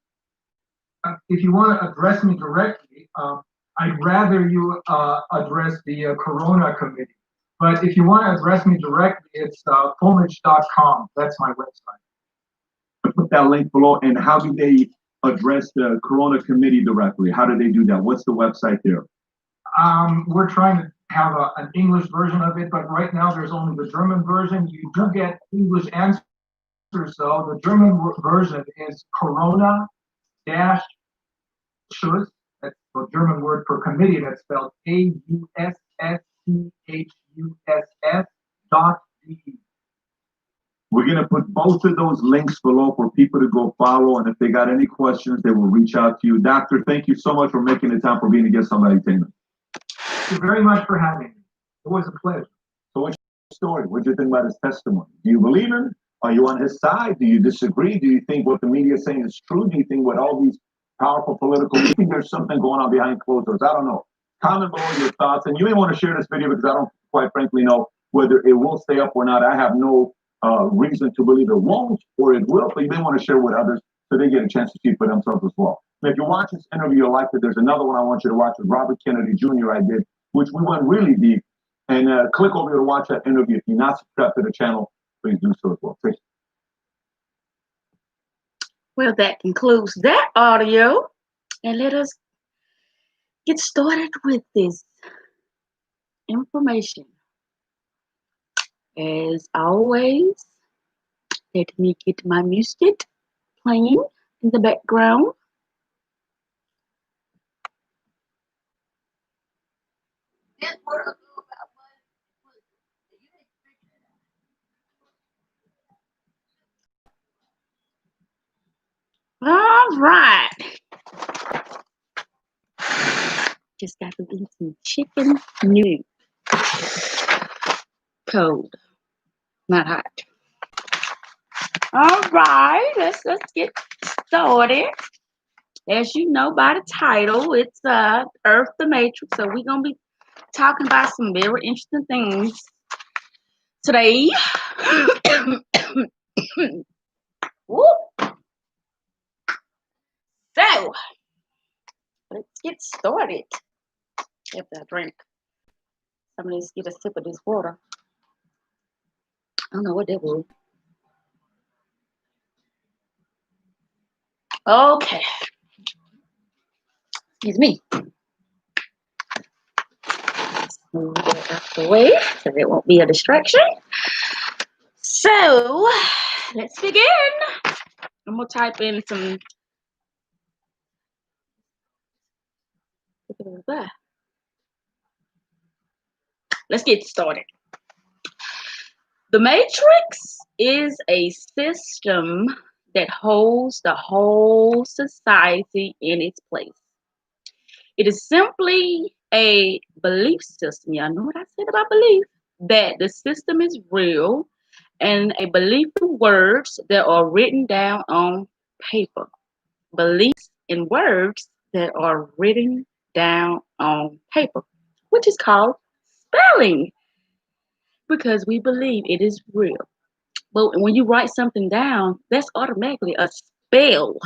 Speaker 1: If you want to address me directly, I'd rather you address the Corona Committee. But if you want to address me directly, it's Fomich.com. That's my website.
Speaker 2: I'll put that link below. And how do they address the Corona Committee directly? How do they do that? What's the website there?
Speaker 1: We're trying to have an English version of it, but right now there's only the German version. You do get English answers, though. The German version is Corona dash Schuss, that's the German word for committee, that's spelled AUSSCHUSS.de.
Speaker 2: We're going to put both of those links below for people to go follow, and if they got any questions, they will reach out to you. Doctor, thank you so much for making the time for being a guest on Entertainment.
Speaker 1: Thank you very much for having me. It was a pleasure.
Speaker 2: So what's your story? What do you think about his testimony? Do you believe him? Are you on his side? Do you disagree? Do you think what the media is saying is true? Do you think what all these powerful political, do you think there's something going on behind closed doors? I don't know. Comment below your thoughts, and you may want to share this video because I don't quite frankly know whether it will stay up or not. I have no reason to believe it won't or it will, but you may want to share with others so they get a chance to see it for themselves as well. And if you watch this interview, you'll like it. There's another one I want you to watch with Robert Kennedy Jr. I did, which we went really deep. And click over here to watch that interview. If you're not subscribed to the channel, please do so as well. Thank you.
Speaker 3: Well, that concludes that audio, and let us get started with this information. As always, let me get my music playing in the background. All right. Just got to eat some chicken noodle. Cold, not hot. All right, let's get started. As you know by the title, it's Earth the Matrix. So we're gonna be talking about some very interesting things today. So let's get started. After I drink, I'm gonna get a sip of this water. I don't know what that was. Okay. Excuse me. Move that out the way so it won't be a distraction. So let's begin. I'm gonna type in some. Let's get started. The Matrix is a system that holds the whole society in its place. It is simply a belief system. Y'all know what I said about belief? That the system is real and a belief in words that are written down on paper. Beliefs in words that are written down on paper, which is called spelling, because we believe it is real. But when you write something down, that's automatically a spell.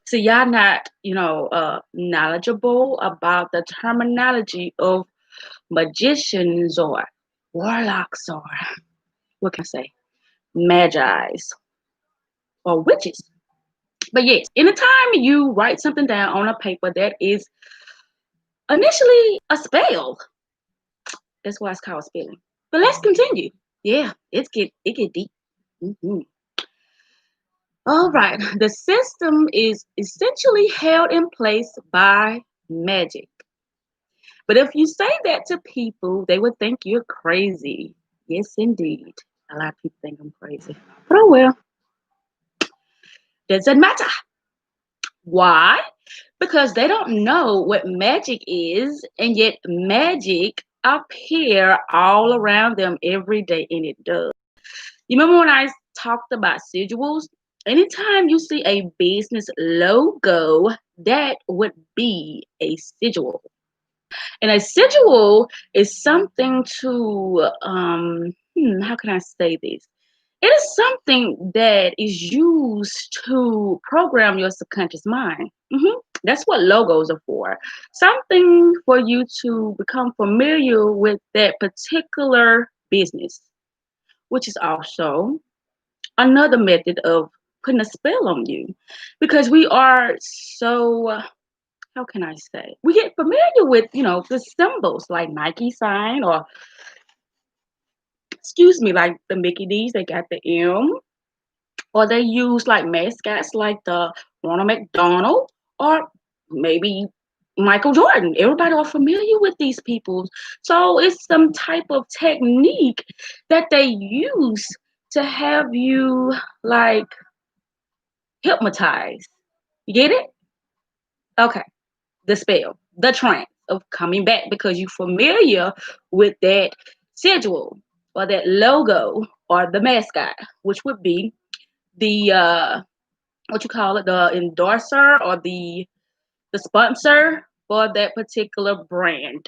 Speaker 3: So y'all not, knowledgeable about the terminology of magicians or warlocks or, what can I say, Magi's or witches. But yes, anytime you write something down on a paper that is initially a spell, that's why it's called spelling. But let's continue. Yeah, it get deep. Mhm. All right. The system is essentially held in place by magic. But if you say that to people, they would think you're crazy. Yes, indeed. A lot of people think I'm crazy. But oh well, doesn't matter. Why? Because they don't know what magic is, and yet magic appear all around them every day, and it does. You remember when I talked about sigils? Anytime you see a business logo, that would be a sigil. And a sigil is something to, how can I say this? It is something that is used to program your subconscious mind. That's what logos are for. Something for you to become familiar with that particular business, which is also another method of putting a spell on you because we are so how can I say, we get familiar with the symbols like Nike sign, or excuse me, like the Mickey D's, they got the M, or they use like mascots like the Ronald McDonald, or maybe Michael Jordan. Everybody are familiar with these people. So it's some type of technique that they use to have you like hypnotized. You get it? Okay. The spell, the trance of coming back because you're familiar with that sigil or that logo or the mascot, which would be the what you call it, the endorser or the sponsor for that particular brand,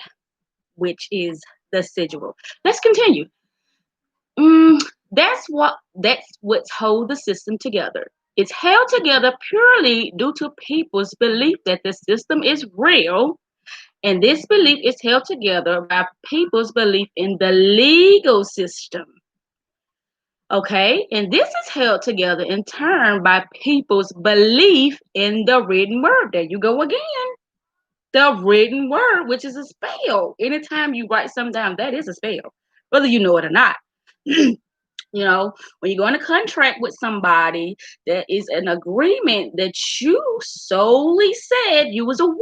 Speaker 3: which is the sigil. Let's continue. Mm, that's what's hold the system together. It's held together purely due to people's belief that the system is real, and this belief is held together by people's belief in the legal system. Okay, and this is held together in turn by people's belief in the written word. There you go again. The written word, which is a spell. Anytime you write something down, that is a spell, whether you know it or not. When you go in a contract with somebody, there is an agreement that you solely said you was aware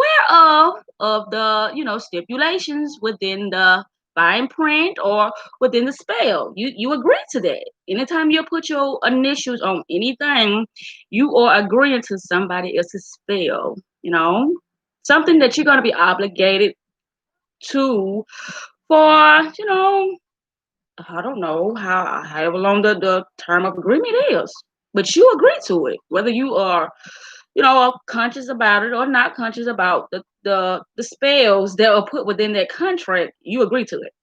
Speaker 3: of the, stipulations within the fine print or within the spell. You agree to that. Anytime you put your initials on anything, you are agreeing to somebody else's spell, something that you're going to be obligated to for, I don't know however long the term of agreement is, but you agree to it, whether you are, conscious about it or not conscious about the spells that are put within that contract. You agree to it.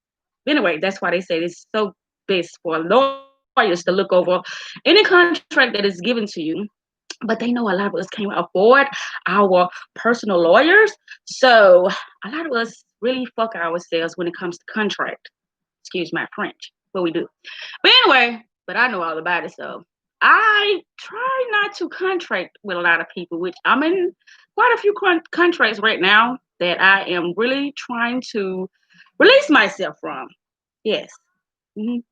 Speaker 3: Anyway, that's why they say it's so best for lawyers to look over any contract that is given to you. But they know a lot of us can't afford our personal lawyers, so a lot of us really fuck ourselves when it comes to contract. Excuse my French, but we do. But anyway, but I know all about it, so I try not to contract with a lot of people, which I'm in quite a few contracts right now that I am really trying to release myself from. Yes. But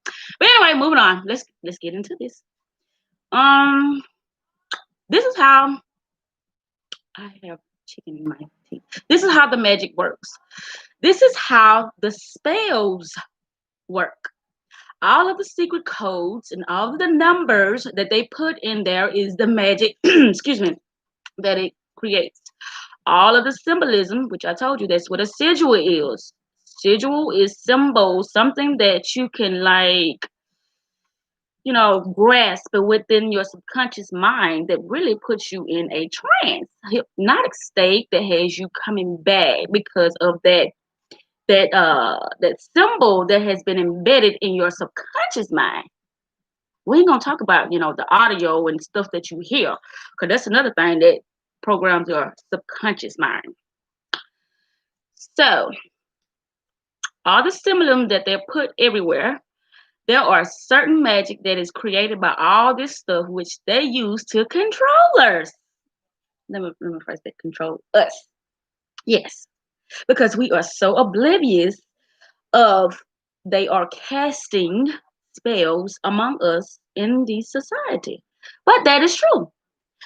Speaker 3: anyway, moving on. Let's get into this. Um, this is how I have chicken in my teeth. This is how the magic works. This is how the spells work. All of the secret codes and all of the numbers that they put in there is the magic, excuse me, that it creates. All of the symbolism, which I told you, that's what a sigil is. Sigil is symbol, something that you can grasp within your subconscious mind that really puts you in a trance, hypnotic state that has you coming back because of that symbol that has been embedded in your subconscious mind. We ain't gonna talk about the audio and stuff that you hear, because that's another thing that programs your subconscious mind. So all the symbolism that they're put everywhere, there are certain magic that is created by all this stuff which they use to control us. Let me first say control us. Yes, because we are so oblivious of they are casting spells among us in the society. But that is true.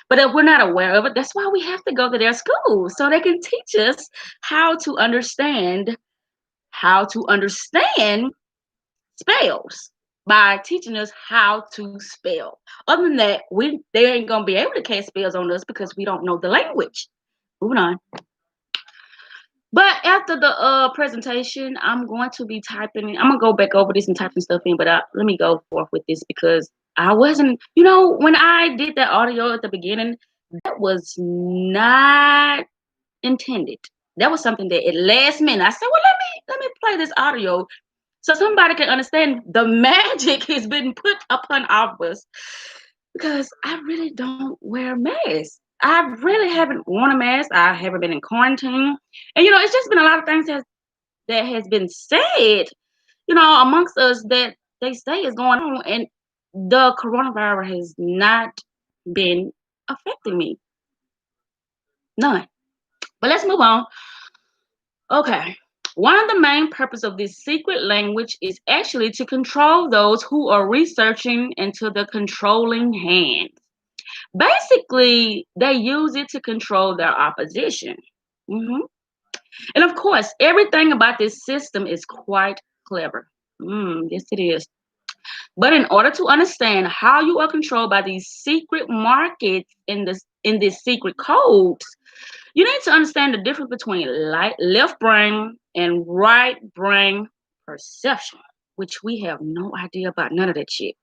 Speaker 3: But if we're not aware of it, that's why we have to go to their schools so they can teach us how to understand spells by teaching us how to spell. Other than that, they ain't gonna be able to cast spells on us because we don't know the language. Moving on. But after the presentation, I'm going to be typing. I'm gonna go back over this and typing stuff in. But let me go forth with this because I wasn't. When I did that audio at the beginning, that was not intended. That was something that at last minute I said, well, let me play this audio so somebody can understand the magic has been put upon all of us. Because I really don't wear masks. I really haven't worn a mask. I haven't been in quarantine. And it's just been a lot of things that has been said, amongst us that they say is going on. And the coronavirus has not been affecting me. None. But let's move on. Okay. One of the main purposes of this secret language is actually to control those who are researching into the controlling hand. Basically, they use it to control their opposition. Mhm. And of course, everything about this system is quite clever. Yes, it is. But in order to understand how you are controlled by these secret markets in this secret codes, you need to understand the difference between left brain and right brain perception, which we have no idea about none of that shit.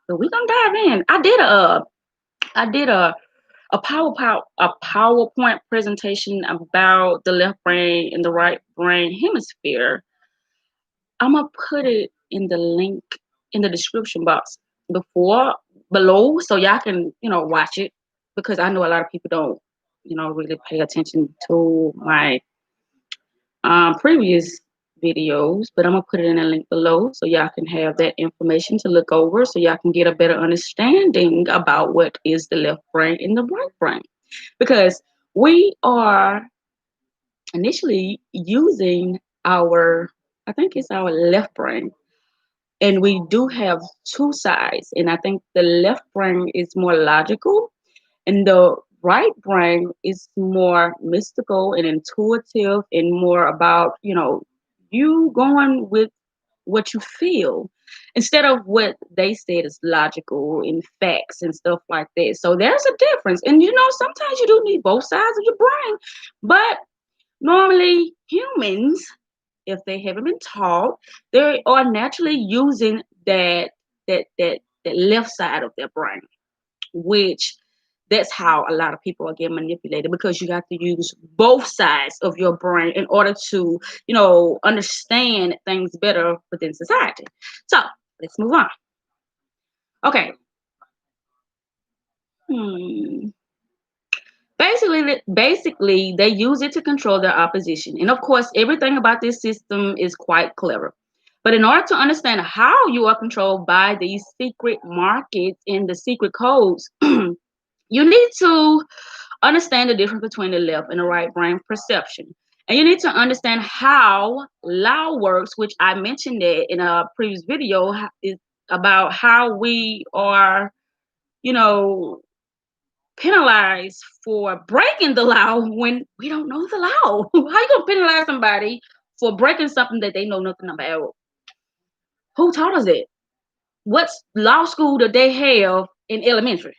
Speaker 3: So we're gonna dive in. I did a PowerPoint presentation about the left brain and the right brain hemisphere. I'm gonna put it in the link in the description box below so y'all can watch it, because I know a lot of people don't really pay attention to my previous videos, but I'm gonna put it in a link below so y'all can have that information to look over so y'all can get a better understanding about what is the left brain and the right brain, because we are initially using I think it's our left brain, and we do have two sides, and I think the left brain is more logical and the right brain is more mystical and intuitive and more about you going with what you feel instead of what they said is logical and facts and stuff like that. So there's a difference, and sometimes you do need both sides of your brain, but normally humans, if they haven't been taught, they are naturally using that left side of their brain, which that's how a lot of people are getting manipulated, because you have to use both sides of your brain in order to understand things better within society. So let's move on. Okay. Basically, they use it to control their opposition. And of course, everything about this system is quite clever. But in order to understand how you are controlled by these secret markets and the secret codes, you need to understand the difference between the left and the right brain perception. And you need to understand how law works, which I mentioned that in a previous video, is about how we are, penalized for breaking the law when we don't know the law. How you gonna penalize somebody for breaking something that they know nothing about? Who taught us that? What law school do they have in elementary?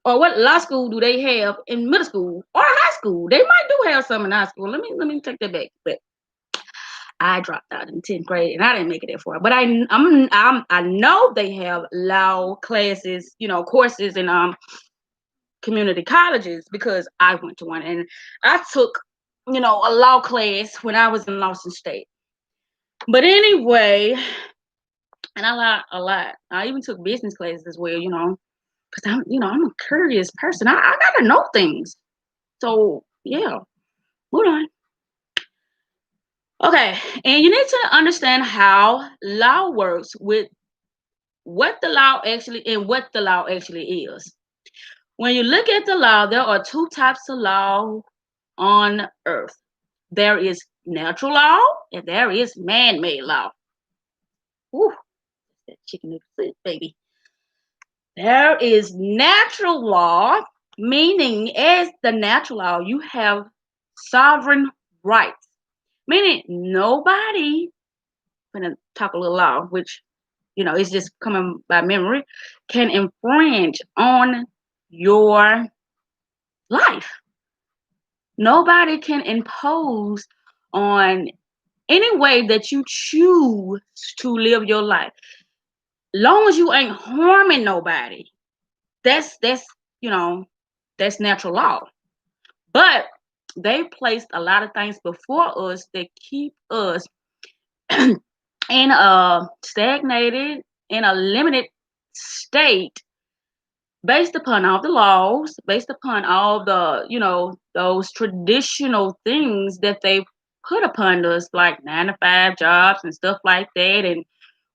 Speaker 3: Or what law school do they have in middle school or high school? They might do have some in high school. Let me take that back. But I dropped out in 10th grade and I didn't make it that far. But I know they have law classes, courses in community colleges, because I went to one and I took, a law class when I was in Lawson State. But anyway, and I lied a lot. I even took business classes as well, because I'm a curious person. I gotta know things. So yeah, hold on. Okay, and you need to understand how law works with what the law actually is. When you look at the law, there are two types of law on earth. There is natural law and there is man-made law. Whew, that chicken noodle soup, baby. There is natural law, meaning as the natural law, you have sovereign rights. Meaning nobody, I'm gonna talk a little law, which it's just coming by memory, can infringe on your life. Nobody can impose on any way that you choose to live your life. Long as you ain't harming nobody, that's you know that's natural law. But they placed a lot of things before us that keep us in a stagnated, in a limited state, based upon all the laws, based upon all the those traditional things that they put upon us, like 9 to 5 jobs and stuff like that. And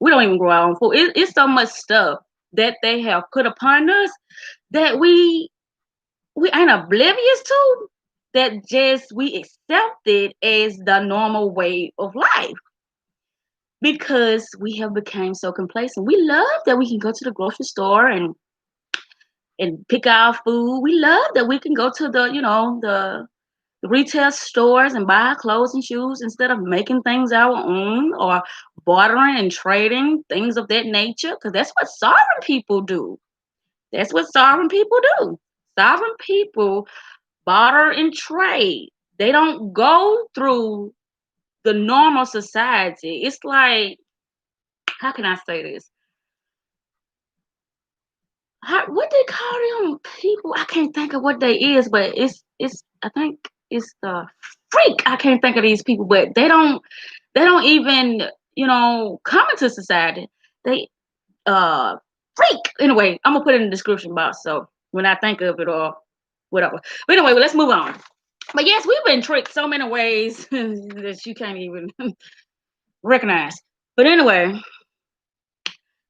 Speaker 3: we don't even grow our own food. It's so much stuff that they have put upon us that we ain't oblivious to, that just we accept it as the normal way of life, because we have become so complacent. We love that we can go to the grocery store and pick our food. We love that we can go to the retail stores and buy clothes and shoes instead of making things our own, or bartering and trading, things of that nature, because that's what sovereign people do. That's what sovereign people do. Sovereign people barter and trade. They don't go through the normal society. It's like, how can I say this? What they call them people? I can't think of what they is, but it's I think it's the freak. I can't think of these people, but they don't even come into society. They uh freak. Anyway, I'm gonna put it in the description box so when I think of it or whatever. But anyway, let's move on. But yes, we've been tricked so many ways that you can't even recognize. But anyway,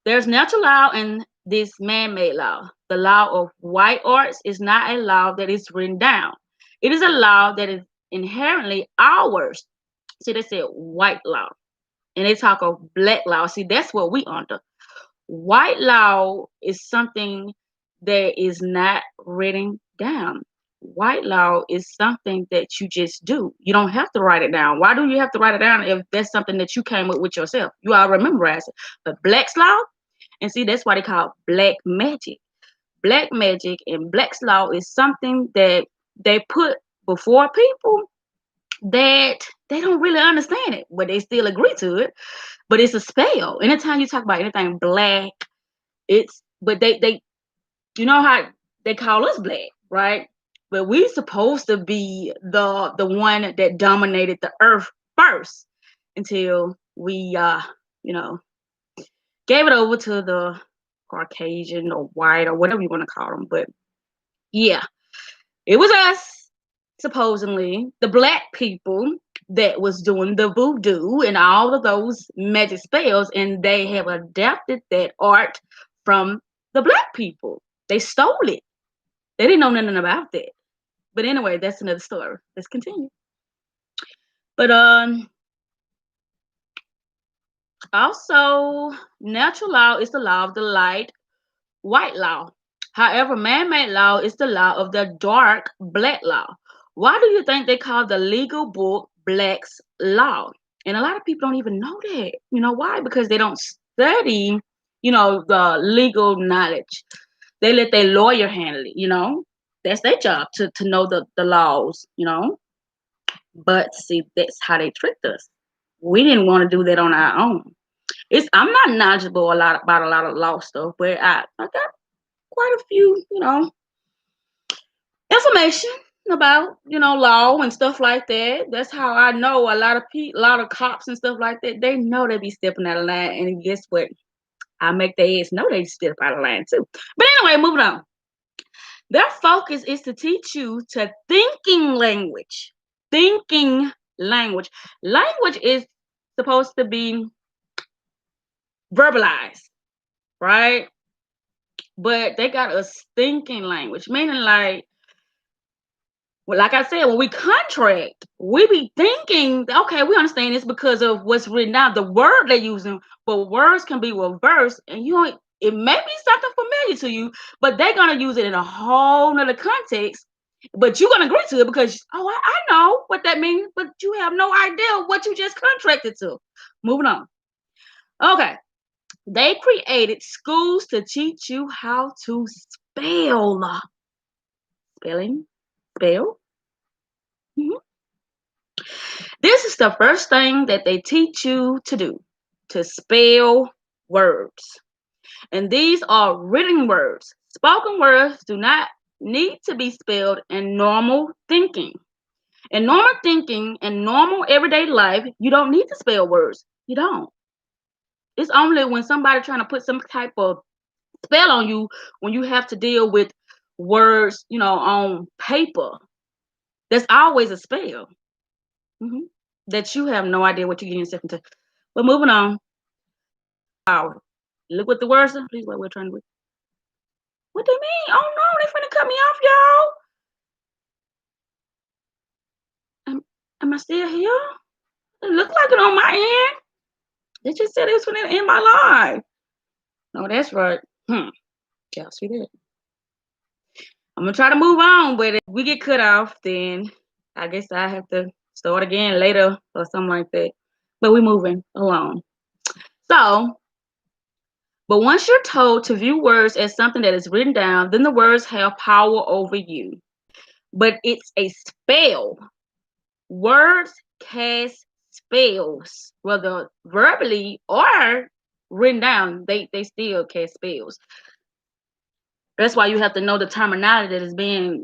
Speaker 3: there's natural law and this man-made law. The law of white arts is not a law that is written down. It is a law that is inherently ours. See, they said white law, and they talk of black law. See, that's what we under. White law is something that is not written down. White law is something that you just do. You don't have to write it down. Why do you have to write it down if that's something that you came up with yourself? You all memorize it. But black's law, and see, that's why they call it black magic. Black magic and black's law is something that they put before people that they don't really understand it, but they still agree to it. But it's a spell. Anytime you talk about anything black, but they how they call us black, right? But we supposed to be the one that dominated the earth first until we you know gave it over to the Caucasian or white or whatever you want to call them. But yeah, it was us, supposedly, the black people that was doing the voodoo and all of those magic spells, and they have adapted that art from the black people. They stole it. They didn't know nothing about that. But anyway, that's another story. Let's continue. But also, natural law is the law of the light, white law. However, man-made law is the law of the dark, black law. Why do you think they call the legal book Black's Law? And a lot of people don't even know that. You know why? Because they don't study, the legal knowledge. They let their lawyer handle it. That's their job to know the laws. But see, that's how they tricked us. We didn't want to do that on our own. I'm not knowledgeable about a lot of law stuff, but I got quite a few, information about, law and stuff like that. That's how I know a lot of a lot of cops and stuff like that. They know they be stepping out of line, and guess what? I make their ass know they step out of line too. But anyway, moving on. Their focus is to teach you to thinking language. Thinking language. Language is supposed to be verbalized, right? But they got a stinking language, meaning like, well, like I said, when we contract, we be thinking, okay, we understand this because of what's written down, the word they're using, but words can be reversed, and you don't. It may be something familiar to you, but they're gonna use it in a whole nother context. But you're gonna agree to it because, oh, I know what that means, but you have no idea what you just contracted to. Moving on. Okay, they created schools to teach you how to spell. Spelling, spell. Mhm. This is the first thing that they teach you to do, to spell words. And these are written words. Spoken words do not need to be spelled in normal thinking. In normal thinking and normal everyday life, you don't need to spell words. You don't. It's only when somebody trying to put some type of spell on you when you have to deal with words, on paper. There's always a spell. Mhm. That you have no idea what you're getting yourself into. But moving on. Wow. Look what the words are. Please, what we're trying to do. What they mean? Oh no, they finna cut me off, y'all. Am I still here? It look like it on my end. They just said it was finna end my life. No, that's right. Y'all see that? I'm gonna try to move on, but if we get cut off, then I guess I have to start again later or something like that. But we're moving along. So, but once you're told to view words as something that is written down, then the words have power over you. But it's a spell. Words cast spells, whether verbally or written down, they still cast spells. That's why you have to know the terminology that is being,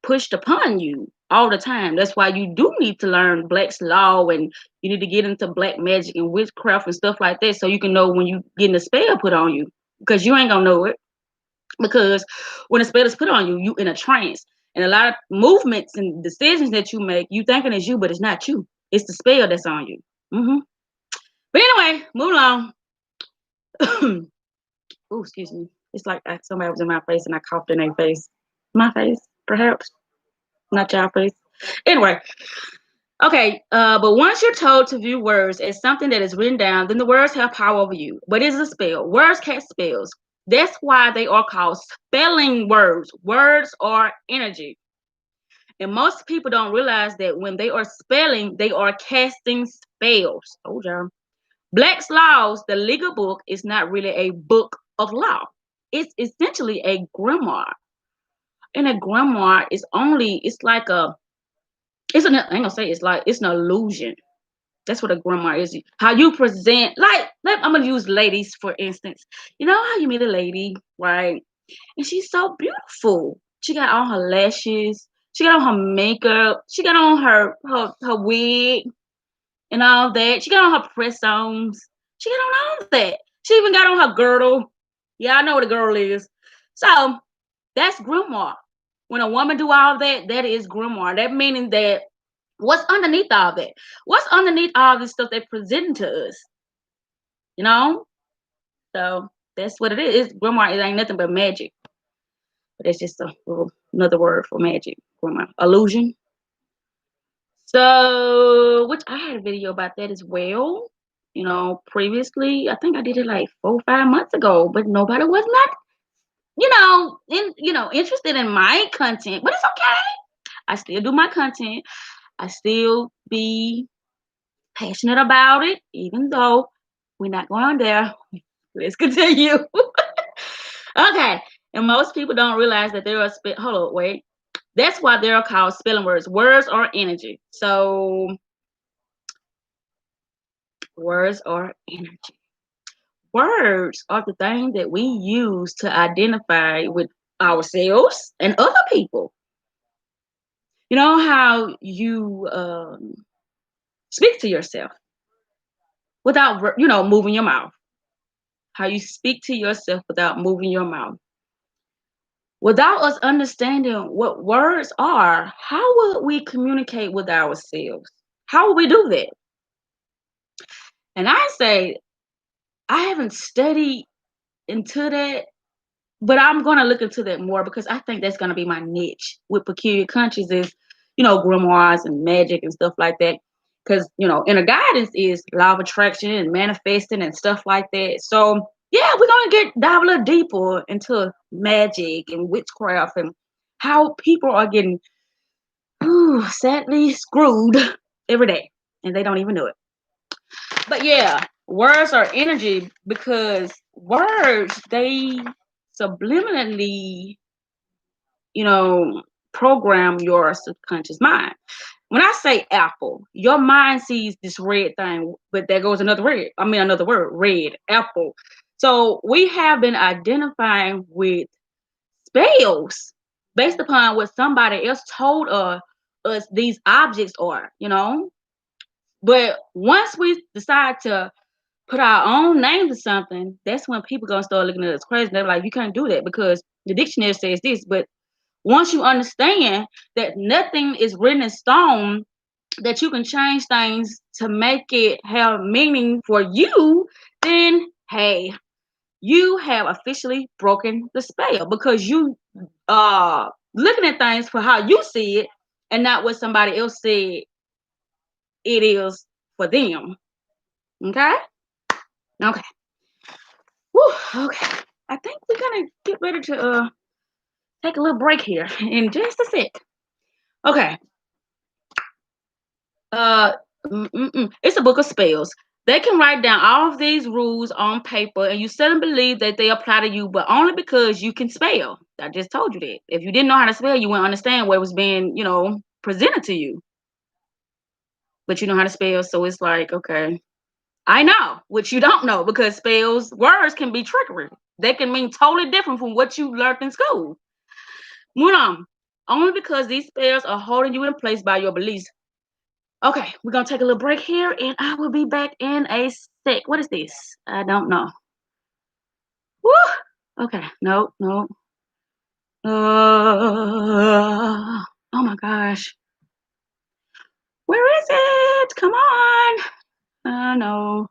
Speaker 3: pushed upon you all the time. That's why you do need to learn Black's law, and you need to get into black magic and witchcraft and stuff like that, so you can know when you getting a spell put on you, because you ain't gonna know it. Because when a spell is put on you, you in a trance, and a lot of movements and decisions that you make, you thinking it's you, but it's not you. It's the spell that's on you. But anyway, move along. Oh, excuse me. It's like somebody was in my face and I coughed in their face. My face, perhaps. Not your face. Anyway, okay. But once you're told to view words as something that is written down, then the words have power over you. But it's a spell. Words cast spells. That's why they are called spelling words. Words are energy. And most people don't realize that when they are spelling, they are casting spells. Oh, John. Black's Laws, the legal book, is not really a book of law. It's essentially a grimoire. And a grimoire is only, it's like a, I ain't gonna say it's an illusion. That's what a grimoire is. How you present, I'm gonna use ladies for instance. You know how you meet a lady, right? And she's so beautiful. She got on her lashes, she got on her makeup, she got on her wig and all that. She got on her press-ons. She got on all that. She even got on her girdle. Yeah, I know what a girdle is. So that's grimoire. When a woman do all that, that is grimoire. That meaning that what's underneath all that? What's underneath all this stuff they're presenting to us? You know? So that's what it is. Grimoire, it ain't nothing but magic. But it's just another word for magic. Grimoire. Illusion. So, which I had a video about that as well. Previously, I think I did it like 4 or 5 months ago, but nobody was not, interested in my content. But it's okay. I still do my content. I still be passionate about it, even though we're not going there. Let's continue. Okay. And most people don't realize that there are hold on, wait. That's why they're called spelling words. Words are energy. So words are energy. Words are the thing that we use to identify with ourselves and other people. You know how you speak to yourself without, moving your mouth. How you speak to yourself without moving your mouth. Without us understanding what words are, how would we communicate with ourselves? How will we do that? And I say, I haven't studied into that, but I'm going to look into that more because I think that's going to be my niche with peculiar countries is, grimoires and magic and stuff like that. Because, inner guidance is law of attraction and manifesting and stuff like that. So, yeah, we're going to dive a little deeper into magic and witchcraft and how people are getting sadly screwed every day and they don't even know it. But yeah, words are energy because words, they subliminally, program your subconscious mind. When I say apple, your mind sees this red thing, but there goes another word, red, apple. So we have been identifying with spells based upon what somebody else told us these objects are. But once we decide to put our own name to something, that's when people gonna start looking at us crazy. They're like, you can't do that because the dictionary says this. But once you understand that nothing is written in stone, that you can change things to make it have meaning for you, then hey, you have officially broken the spell because you looking at things for how you see it and not what somebody else said it is for them. Okay? Okay. Whew, okay. I think we're gonna get ready to take a little break here in just a sec. Okay. Uh, it's a book of spells. They can write down all of these rules on paper, and you still don't believe that they apply to you, but only because you can spell. I just told you that. If you didn't know how to spell, you wouldn't understand what was being, presented to you. But you know how to spell, so it's like, okay, I know, which you don't know because spells, words can be trickery. They can mean totally different from what you learned in school. Moving on. Only because these spells are holding you in place by your beliefs. Okay, we're gonna take a little break here and I will be back in a sec. What is this? I don't know. Woo! Okay, no, no. Oh my gosh. Where is it? Come on. No.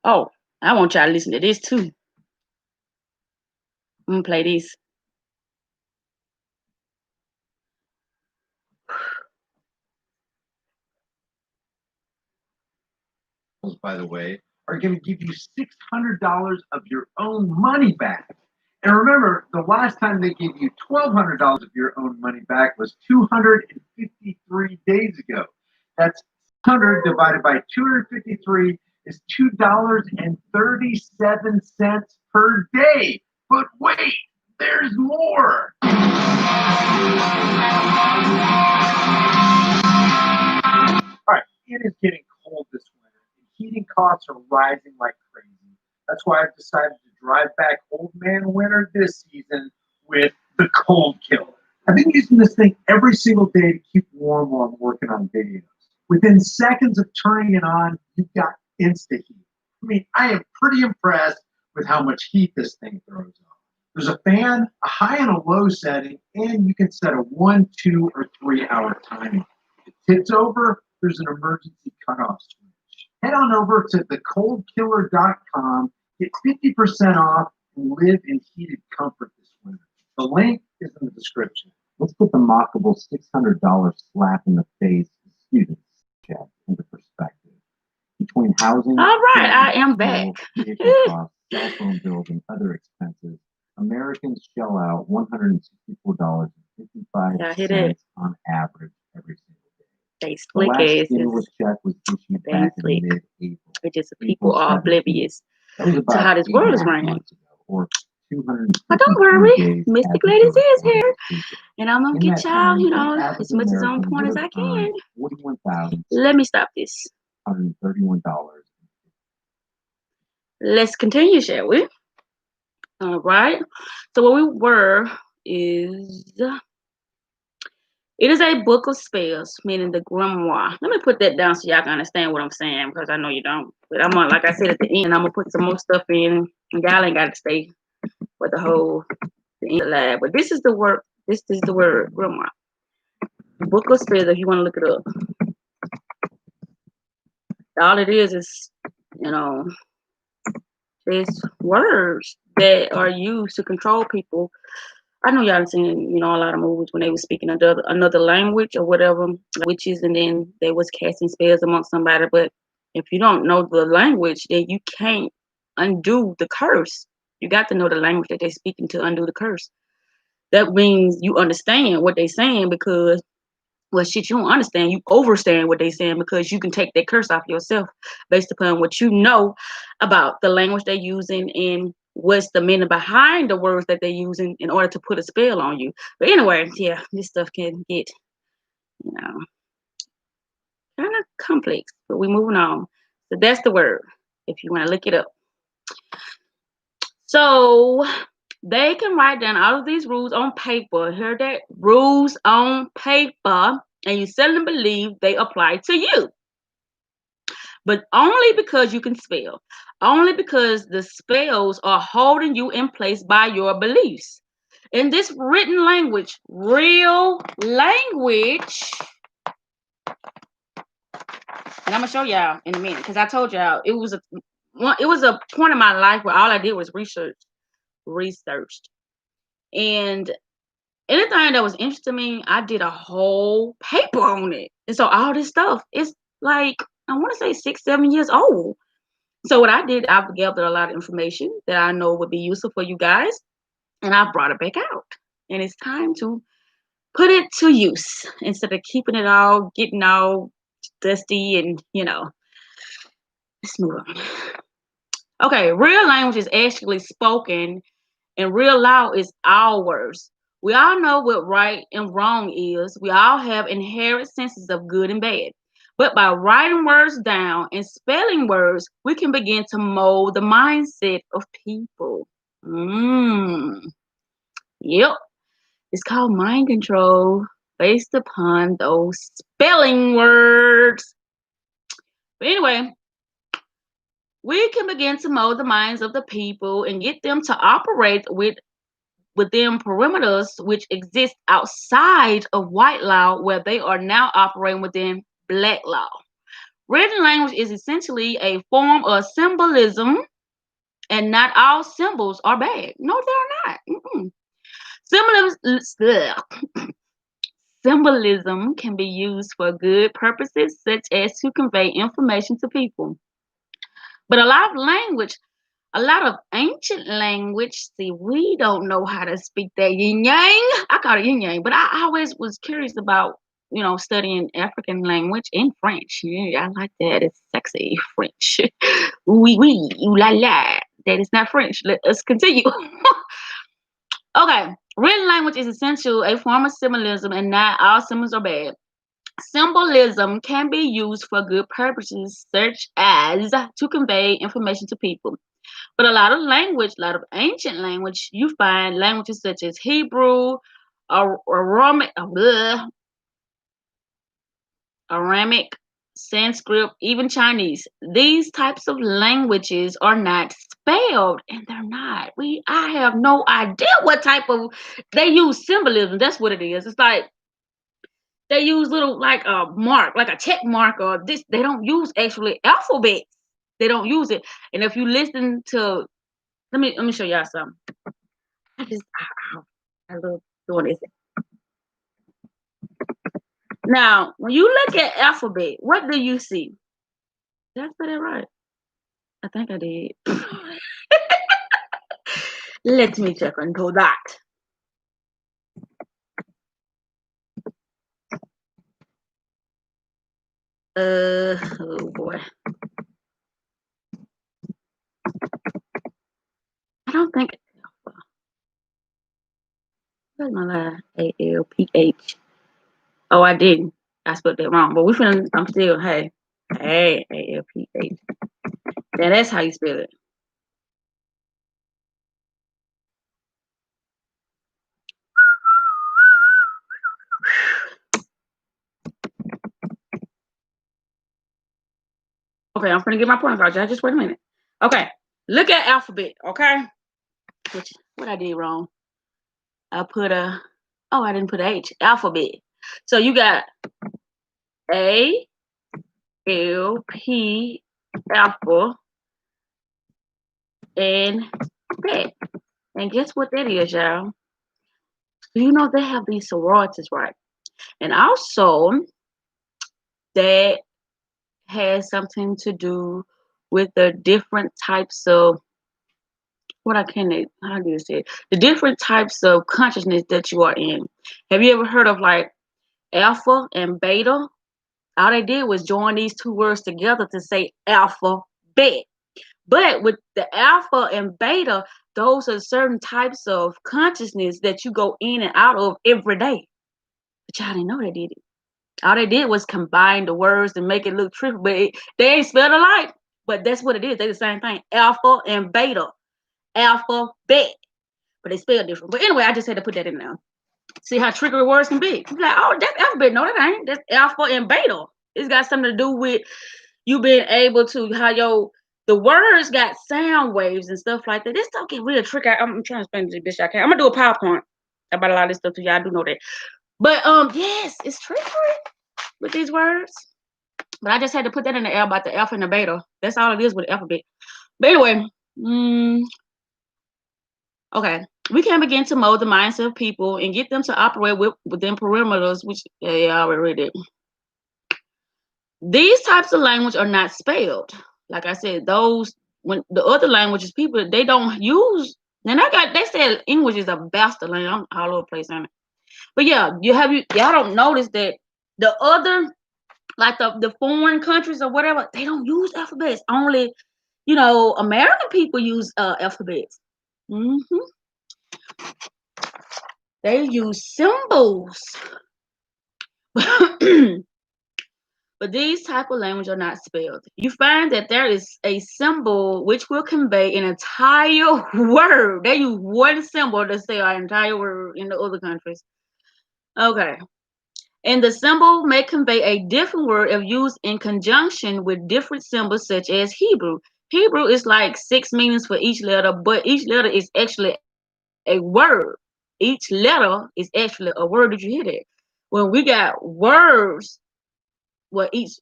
Speaker 3: Oh, I want y'all to listen to this too. I'm gonna play this.
Speaker 2: By the way, are going to give you $600 of your own money back. And remember, the last time they gave you $1,200 of your own money back was 253 days ago. That's 100 divided by 253 is $2.37 per day. But wait, there's more. All right, it is getting cold this winter, and heating costs are rising like crazy. That's why I've decided to drive back Old Man Winter this season with the Cold Killer. I've been using this thing every single day to keep warm while I'm working on videos. Within seconds of turning it on, you've got insta heat. I mean, I am pretty impressed with how much heat this thing throws off. There's a fan, a high and a low setting, and you can set a 1, 2, or 3 hour timer. If it tips over, there's an emergency cutoff switch. Head on over to thecoldkiller.com, get 50% off, and live in heated comfort this winter. The link is in the description. Let's put the mockable $600 slap in the face students check into perspective. Between housing,
Speaker 3: All right, I am back.
Speaker 2: vehicle costs, cell phone bills, and other expenses, Americans shell out $164.55 on average every single day.
Speaker 3: They
Speaker 2: The
Speaker 3: slick
Speaker 2: last
Speaker 3: asses.
Speaker 2: stimulus check was issued
Speaker 3: They
Speaker 2: back
Speaker 3: slick.
Speaker 2: in mid-April.
Speaker 3: It's just people are
Speaker 2: 17th.
Speaker 3: oblivious
Speaker 2: That was
Speaker 3: to
Speaker 2: about
Speaker 3: how this world is
Speaker 2: 8.5
Speaker 3: running.
Speaker 2: months ago, or
Speaker 3: But don't
Speaker 2: 253
Speaker 3: worry,
Speaker 2: days
Speaker 3: Mystic
Speaker 2: after
Speaker 3: Ladies
Speaker 2: the
Speaker 3: is here,
Speaker 2: reporting was
Speaker 3: and I'm gonna
Speaker 2: in
Speaker 3: get
Speaker 2: that
Speaker 3: y'all,
Speaker 2: time, the
Speaker 3: as
Speaker 2: average
Speaker 3: much as on
Speaker 2: American
Speaker 3: point
Speaker 2: would
Speaker 3: as I
Speaker 2: have
Speaker 3: can.
Speaker 2: earned $41,631.
Speaker 3: Let me stop this. Let's continue, shall we? All right. So where we were is it is a book of spells, meaning the grimoire. Let me put that down so y'all can understand what I'm saying, because I know you don't. But I'm gonna, like I said at the end, I'm gonna put some more stuff in, and y'all ain't got to stay for the whole the lab. But this is the word. This is the word, grandma. Book of spells. If you want to look it up, all it is, you know, it's words that are used to control people. I know y'all seen, you know, a lot of movies when they were speaking another language or whatever, witches, and then they was casting spells amongst somebody. But if you don't know the language, then you can't undo the curse. You got to know the language that they're speaking to undo the curse. That means you understand what they're saying, because, well, shit, you don't understand. You overstand what they're saying, because you can take that curse off yourself based upon what you know about the language they're using and what's the meaning behind the words that they're using in order to put a spell on you. But anyway, yeah, this stuff can get, you know, kind of complex. But we're moving on. So that's the word, if you want to look it up. So they can write down all of these rules on paper. Hear that? Rules on paper. And you seldom believe they apply to you. But only because you can spell. Only because the spells are holding you in place by your beliefs. In this written language, real language, and I'm gonna show y'all in a minute, because I told y'all it was a point in my life where all I did was researched. And anything that was interesting to me, I did a whole paper on it. And so all this stuff is like, I want to say 6-7 years old. So what I did, I've gathered a lot of information that I know would be useful for you guys, and I brought it back out. And it's time to put it to use instead of keeping it all, getting all dusty and, you know. Let's move on. Okay, real language is actually spoken, and real law is ours. We all know what right and wrong is. We all have inherent senses of good and bad. But by writing words down and spelling words, we can begin to mold the mindset of people. Yep. It's called mind control based upon those spelling words. But anyway, we can begin to mold the minds of the people and get them to operate within perimeters which exist outside of white law, where they are now operating within black law. Written language is essentially a form of symbolism, and not all symbols are bad. No, they're not. Symbolism can be used for good purposes, such as to convey information to people. But a lot of ancient language, see, we don't know how to speak that yin yang. I call it yin yang, but I always was curious about, you know, studying African language and French. Yeah, I like that. It's sexy French. Oui, oui, ooh la la. That is not French. Let us continue. Okay, written language is essential a form of symbolism, and not all symbols are bad. Symbolism can be used for good purposes, such as to convey information to people. But a lot of ancient language, you find languages such as Hebrew, Aramic, Sanskrit, even Chinese. These types of languages are not spelled, and they're not. I have no idea what type of, they use symbolism. That's what it is. It's like they use little, like a mark, like a check mark, or this. They don't use actually alphabets. They don't use it. And if you listen to, let me show y'all something. I love doing this. Now, when you look at alphabet, what do you see? Did I say that right? I think I did. Let me check into that. Oh boy. I don't think. Where's my line? ALPH. Oh, I didn't. I spelled that wrong. But I'm still, hey, ALPH. Now that's how you spell it. Okay, I'm gonna get my point across. Just wait a minute. Okay, look at alphabet. Okay, what I did wrong. I put a, oh, I didn't put H, alphabet. So you got A, L, P, alpha, and bet. And guess what that is, y'all? Do you know they have these sororities, right? And also, that has something to do with the different types of what I can how do you say it? The different types of consciousness that you are in. Have you ever heard of like alpha and beta? All they did was join these two words together to say alphabet. But with the alpha and beta, those are certain types of consciousness that you go in and out of every day. But y'all didn't know they did it. All they did was combine the words and make it look tricky, but they ain't spelled alike. But that's what it is. They're the same thing. Alpha and beta. Alphabet. But they spell different. But anyway, I just had to put that in there. See how trickery words can be. You're like, oh, that's alphabet. No, that ain't. That's alpha and beta. It's got something to do with you being able to how the words got sound waves and stuff like that. This stuff get real tricky. I'm trying to explain to the bitch I can. I'm gonna do a PowerPoint about a lot of this stuff to y'all. I do know that. But yes, it's trickery with these words. But I just had to put that in the air about the alpha and the beta. That's all it is with the alphabet. But anyway, okay. We can begin to mold the mindset of people and get them to operate within perimeters, which I already read it. These types of language are not spelled. Like I said, those when the other languages, people they don't use. And they said English is a bastard language. I'm all over the place on it. But yeah, y'all don't notice that the other like the foreign countries or whatever, they don't use alphabets. Only, American people use alphabets. They use symbols. But these type of language are not spelled. You find that there is a symbol which will convey an entire word. They use one symbol to say an entire word in the other countries. Okay. And the symbol may convey a different word if used in conjunction with different symbols such as Hebrew. Hebrew is like 6 meanings for each letter, but each letter is actually a word. Each letter is actually a word. Did you hear that? When we got words, well, each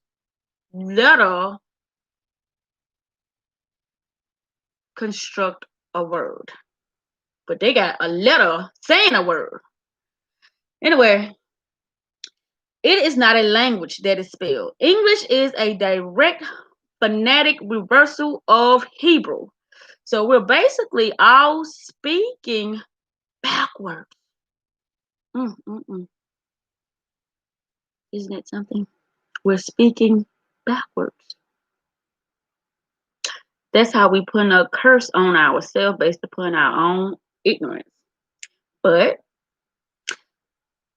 Speaker 3: letter construct a word. But they got a letter saying a word. Anyway, it is not a language that is spelled. English is a direct phonetic reversal of Hebrew. So we're basically all speaking backwards. Isn't it something? We're speaking backwards. That's how we put a curse on ourselves based upon our own ignorance. But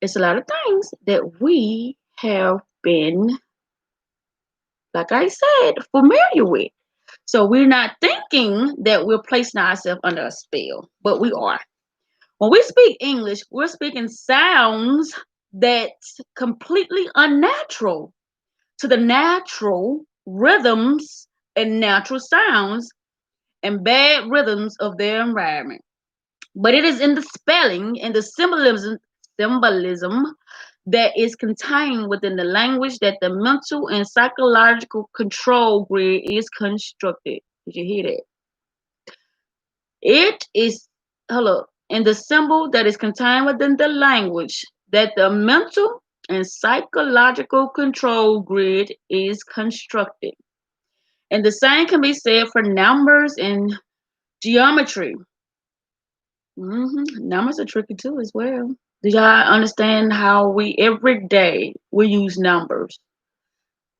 Speaker 3: it's a lot of things that we have been, like I said, familiar with. So we're not thinking that we're placing ourselves under a spell, but we are. When we speak English, we're speaking sounds that's completely unnatural to the natural rhythms and natural sounds and bad rhythms of their environment. But it is in the spelling and the symbolism that is contained within the language that the mental and psychological control grid is constructed. Did you hear that? It is, hello, in the symbol that is contained within the language that the mental and psychological control grid is constructed. And the same can be said for numbers and geometry. Numbers are tricky too as well. Do y'all understand how we every day we use numbers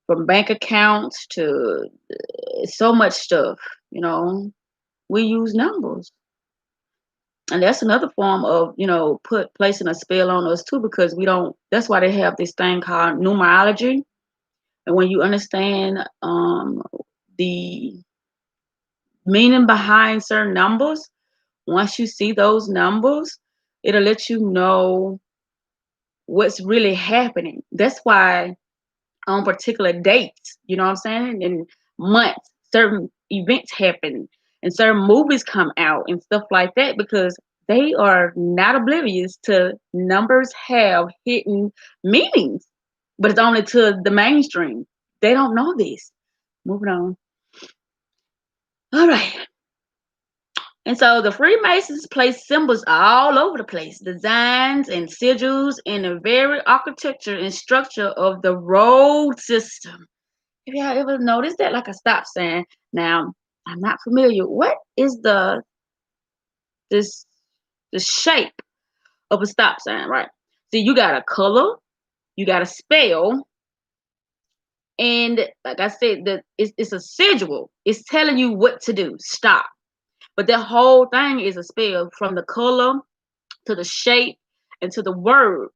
Speaker 3: from bank accounts to so much stuff, we use numbers. And that's another form of, placing a spell on us too, because that's why they have this thing called numerology. And when you understand the meaning behind certain numbers, once you see those numbers, it'll let you know what's really happening. That's why on particular dates, you know what I'm saying, and months, certain events happen and certain movies come out and stuff like that, because they are not oblivious to numbers have hidden meanings, but it's only to the mainstream. They don't know this. Moving on. All right. And so the Freemasons place symbols all over the place, designs and sigils in the very architecture and structure of the road system. Have y'all ever noticed that? Like a stop sign. Now, I'm not familiar. What is this the shape of a stop sign, right? See, you got a color, you got a spell, and like I said, it's a sigil. It's telling you what to do. Stop. But the whole thing is a spell from the color to the shape and to the word.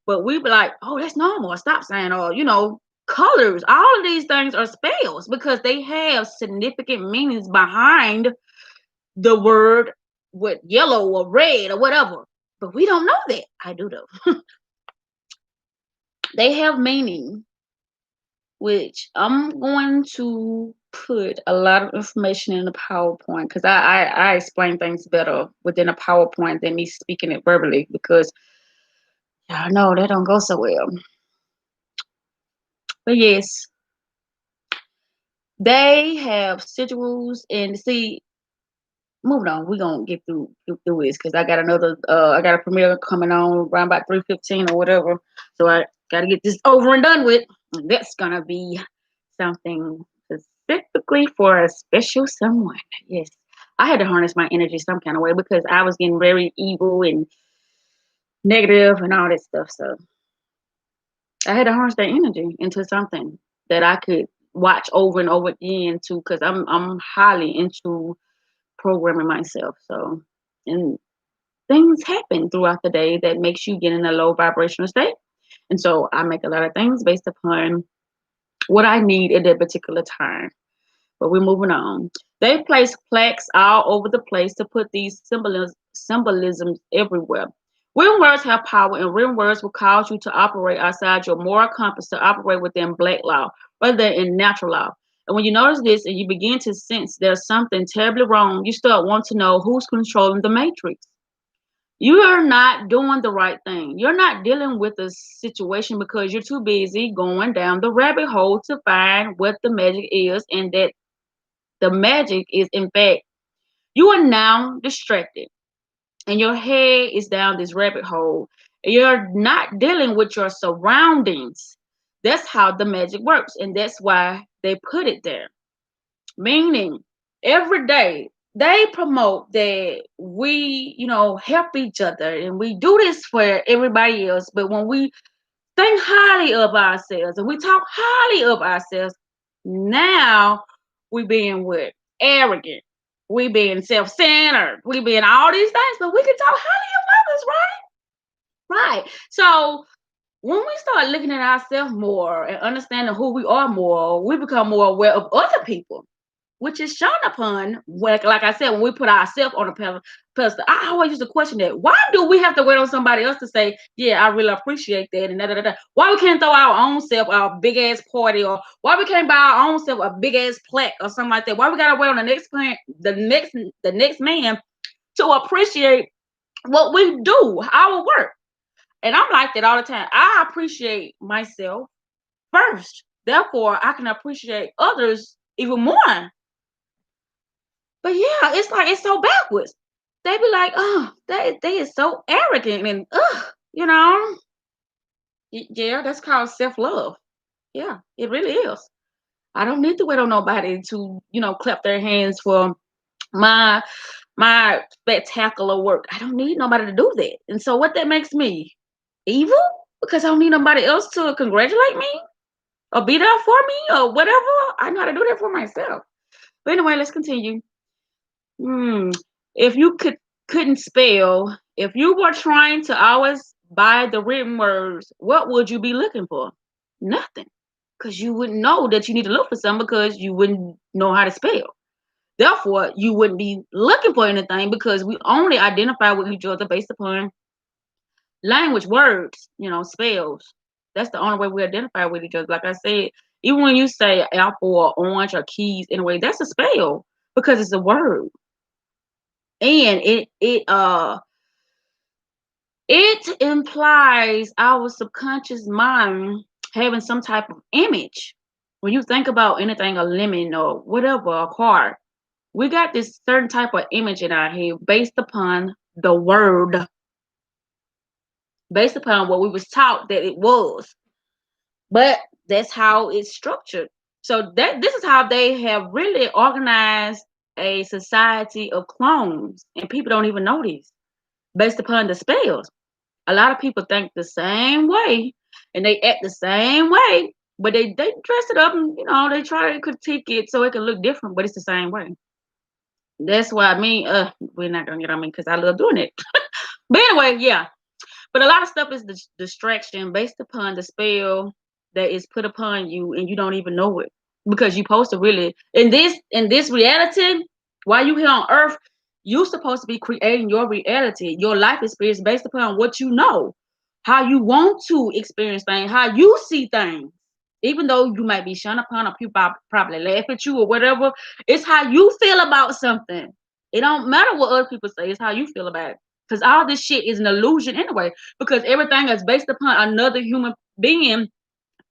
Speaker 3: But we be like, oh, that's normal, a stop sign, or colors. All of these things are spells because they have significant meanings behind the word with yellow or red or whatever. But we don't know that. I do though. They have meaning, which I'm going to put a lot of information in the PowerPoint because I explain things better within a PowerPoint than me speaking it verbally because y'all know that don't go so well. But yes, they have sigils and see. Moving on, we're gonna get through this because I got I got a premiere coming on around about 3:15 or whatever. So I gotta get this over and done with. And that's gonna be something specifically for a special someone. Yes. I had to harness my energy some kind of way because I was getting very evil and negative and all that stuff. So I had to harness that energy into something that I could watch over and over again too, because I'm highly into programming myself. So, and things happen throughout the day that makes you get in a low vibrational state. And so I make a lot of things based upon what I need at that particular time. But we're moving on. They place plaques all over the place to put these symbolisms everywhere. Written words have power, and written words will cause you to operate outside your moral compass to operate within black law rather than in natural law. And when you notice this and you begin to sense there's something terribly wrong, you start wanting to know who's controlling the matrix. You are not doing the right thing. You're not dealing with a situation because you're too busy going down the rabbit hole to find what the magic is, and that the magic is, in fact, you are now distracted and your head is down this rabbit hole. You're not dealing with your surroundings. That's how the magic works. And that's why they put it there. Meaning, every day they promote that we, help each other and we do this for everybody else. But when we think highly of ourselves and we talk highly of ourselves, now we being what? Arrogant. We being self-centered. We being all these things, but we can talk highly of others, right? Right. So when we start looking at ourselves more and understanding who we are more, we become more aware of other people, which is shown upon, like I said, when we put ourselves on a pedestal. I always used to question that. Why do we have to wait on somebody else to say, yeah, I really appreciate that, and da, da, da, da. Why we can't throw our own self a big ass party, or why we can't buy our own self a big ass plaque or something like that? Why we gotta wait on the next man to appreciate what we do, our work? And I'm like that all the time. I appreciate myself first. Therefore, I can appreciate others even more. But yeah, it's like it's so backwards. They be like, oh, they is so arrogant and you know. Yeah, that's called self-love. Yeah, it really is. I don't need to wait on nobody to, clap their hands for my my spectacular work. I don't need nobody to do that. And so what that makes me evil? Because I don't need nobody else to congratulate me or be there for me or whatever. I know how to do that for myself. But anyway, let's continue. Hmm. If you couldn't spell, if you were trying to always buy the written words, what would you be looking for? Nothing. Because you wouldn't know that you need to look for something because you wouldn't know how to spell. Therefore, you wouldn't be looking for anything because we only identify with each other based upon language, words, spells. That's the only way we identify with each other. Like I said, even when you say apple or orange or keys, anyway, that's a spell because it's a word. And it It implies our subconscious mind having some type of image. When you think about anything, a lemon or whatever, a car, we got this certain type of image in our head based upon the word, based upon what we was taught that it was. But that's how it's structured. So that this is how they have really organized a society of clones, and people don't even know this based upon the spells. A lot of people think the same way and they act the same way, but they dress it up and they try to critique it so it can look different, but it's the same way. That's why we're not gonna get on me because I love doing it. But anyway, yeah. But a lot of stuff is distraction based upon the spell that is put upon you, and you don't even know it because you're supposed to really in this reality. While you here on Earth, you're supposed to be creating your reality, your life experience based upon what you know, how you want to experience things, how you see things. Even though you might be shunned upon, or people probably laugh at you or whatever, it's how you feel about something. It don't matter what other people say; it's how you feel about it. Because all this shit is an illusion anyway. Because everything is based upon another human being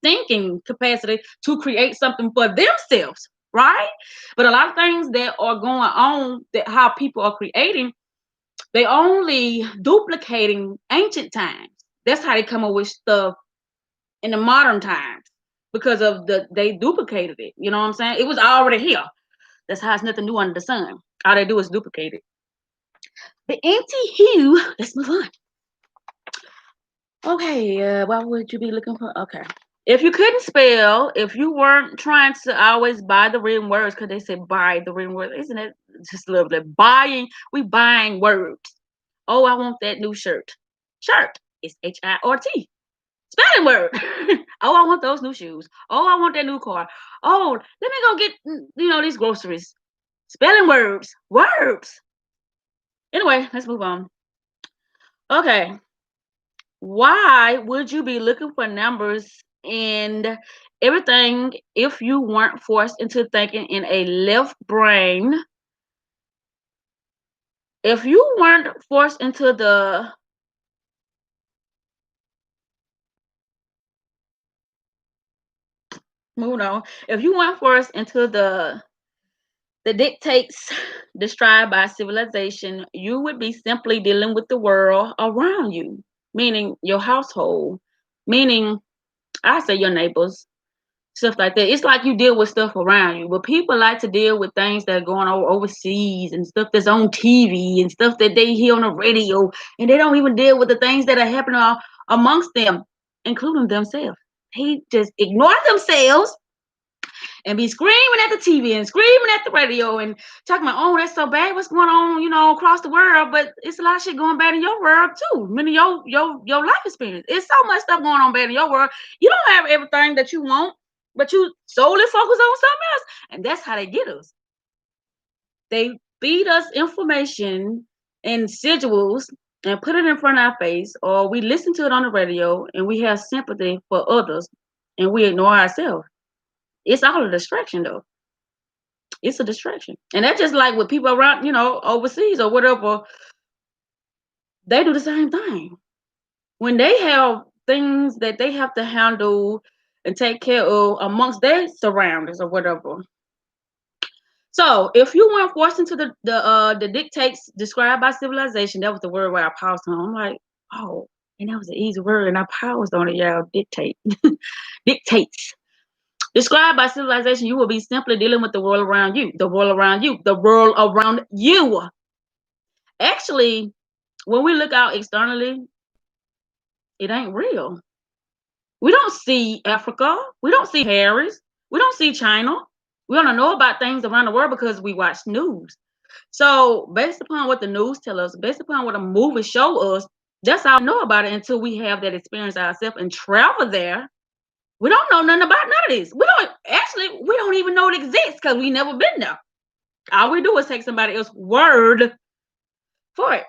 Speaker 3: thinking capacity to create something for themselves, right? But a lot of things that are going on, that how people are creating, they only duplicating ancient times. That's how they come up with stuff in the modern times because of they duplicated it. You know what I'm saying? It was already here. That's how it's nothing new under the sun. All they do is duplicate it. But anti-hue, let's move on. Okay, what would you be looking for? Okay. If you couldn't spell, if you weren't trying to always buy the written words, because they said buy the written words, isn't it just a little bit buying? We buying words. Oh, I want that new shirt. Shirt is HIRT. Spelling word. Oh, I want those new shoes. Oh, I want that new car. Oh, let me go get these groceries. Spelling words. Words. Anyway, let's move on. Okay. Why would you be looking for numbers and everything if you weren't forced into thinking in a left brain? If you weren't forced into the moving on, if you weren't forced into the dictates described by civilization, you would be simply dealing with the world around you, meaning your household, meaning I say your neighbors, stuff like that. It's like you deal with stuff around you, but people like to deal with things that are going on overseas and stuff that's on TV and stuff that they hear on the radio, and they don't even deal with the things that are happening amongst them, including themselves. They just ignore themselves and be screaming at the TV and screaming at the radio and talking about, oh, that's so bad. What's going on, across the world? But it's a lot of shit going bad in your world too. Meaning your life experience. It's so much stuff going on bad in your world. You don't have everything that you want, but you solely focus on something else. And that's how they get us. They feed us information and schedules and put it in front of our face, or we listen to it on the radio and we have sympathy for others and we ignore ourselves. It's all a distraction though. It's a distraction. And that's just like with people around, overseas or whatever, they do the same thing. When they have things that they have to handle and take care of amongst their surroundings or whatever. So if you weren't forced into the dictates described by civilization, that was the word where I paused on. I'm like, oh, and that was an easy word, and I paused on it, y'all. Dictate. Dictates. Described by civilization, you will be simply dealing with the world around you, the world around you, the world around you. Actually, when we look out externally, it ain't real. We don't see Africa. We don't see Paris. We don't see China. We don't know about things around the world because we watch news. So based upon what the news tell us, based upon what a movie show us, that's all we know about it until we have that experience ourselves and travel there. We don't know nothing about none of this. We don't even know it exists because we never been there. All we do is take somebody else's word for it.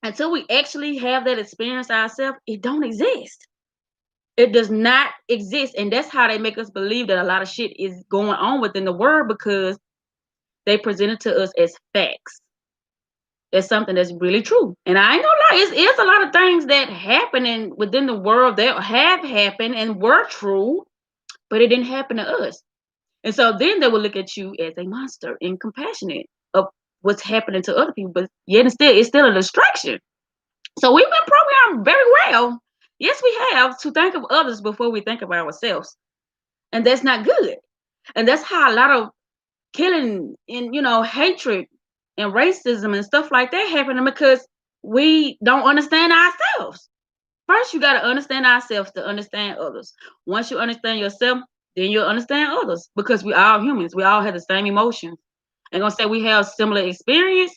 Speaker 3: Until we actually have that experience ourselves, it don't exist. It does not exist. And that's how they make us believe that a lot of shit is going on within the world because they present it to us as facts. as something that's really true. And I ain't gonna lie, it's a lot of things that happen within the world that have happened and were true, but it didn't happen to us. And so then they will look at you as a monster and compassionate of what's happening to other people, but yet it's still a distraction. So we've been programmed very well. Yes, we have to think of others before we think of ourselves. And that's not good. And that's how a lot of killing and hatred and racism and stuff like that happening because we don't understand ourselves. First, you got to understand ourselves to understand others. Once you understand yourself, then you'll understand others because we all humans. We all have the same emotions. I'm gonna say we have similar experience,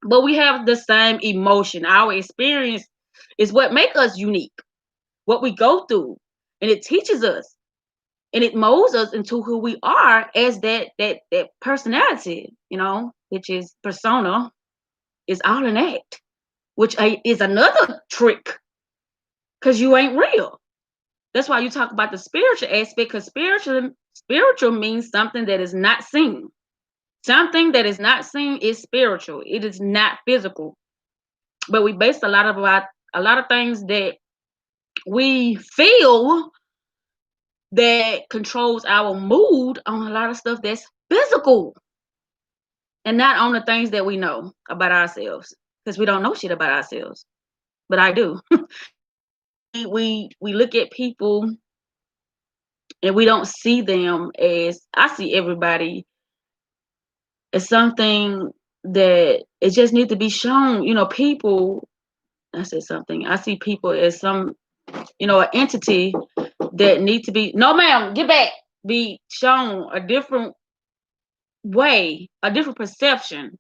Speaker 3: but we have the same emotion. Our experience is what make us unique. What we go through, and it teaches us, and it molds us into who we are as that personality. Which is persona, is all an act, which is another trick because you ain't real. That's why you talk about the spiritual aspect, because spiritual means something that is not seen. Something that is not seen is spiritual. It is not physical. But we base a lot of things that we feel that controls our mood on a lot of stuff that's physical and not on the things that we know about ourselves, because we don't know shit about ourselves. But I do. We look at people and we don't see them as, I see everybody as something that it just needs to be shown. People, I said something. I see people as an entity that need to be, no ma'am, get back, be shown a different way, a different perception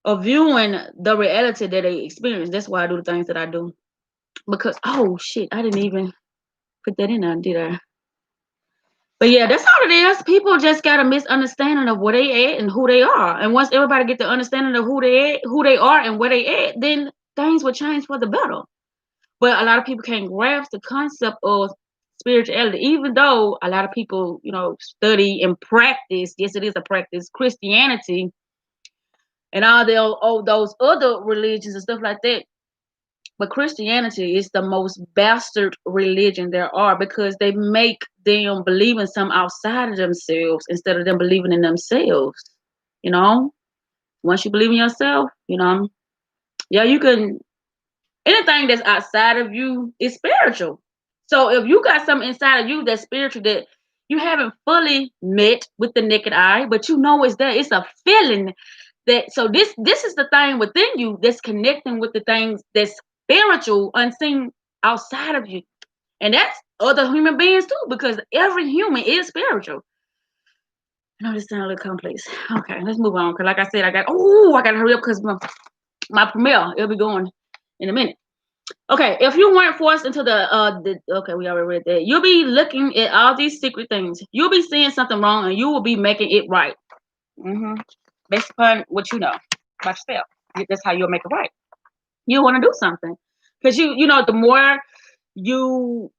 Speaker 3: of viewing the reality that they experience. That's why I do the things that I do. Because, oh shit, I didn't even put that in there, did I? But yeah, that's all it is. People just got a misunderstanding of where they at and who they are. And once everybody get the understanding of who they are and where they at, then things will change for the better. But a lot of people can't grasp the concept of spirituality, even though a lot of people, study and practice. Yes, it is a practice, Christianity and all those other religions and stuff like that. But Christianity is the most bastard religion there are, because they make them believe in some outside of themselves instead of them believing in themselves. Once you believe in yourself, yeah, you can, anything that's outside of you is spiritual. So if you got something inside of you that's spiritual that you haven't fully met with the naked eye, but it's there, it's a feeling that, so this is the thing within you that's connecting with the things that's spiritual, unseen outside of you. And that's other human beings too, because every human is spiritual. I know this sounds a little complex. Okay, let's move on. Cause like I said, I gotta hurry up because my premiere, it'll be going in a minute. Okay, if you weren't forced into okay, we already read that. You'll be looking at all these secret things. You'll be seeing something wrong, and you will be making it right. Based upon what you know about yourself, that's how you'll make it right. You want to do something because the more you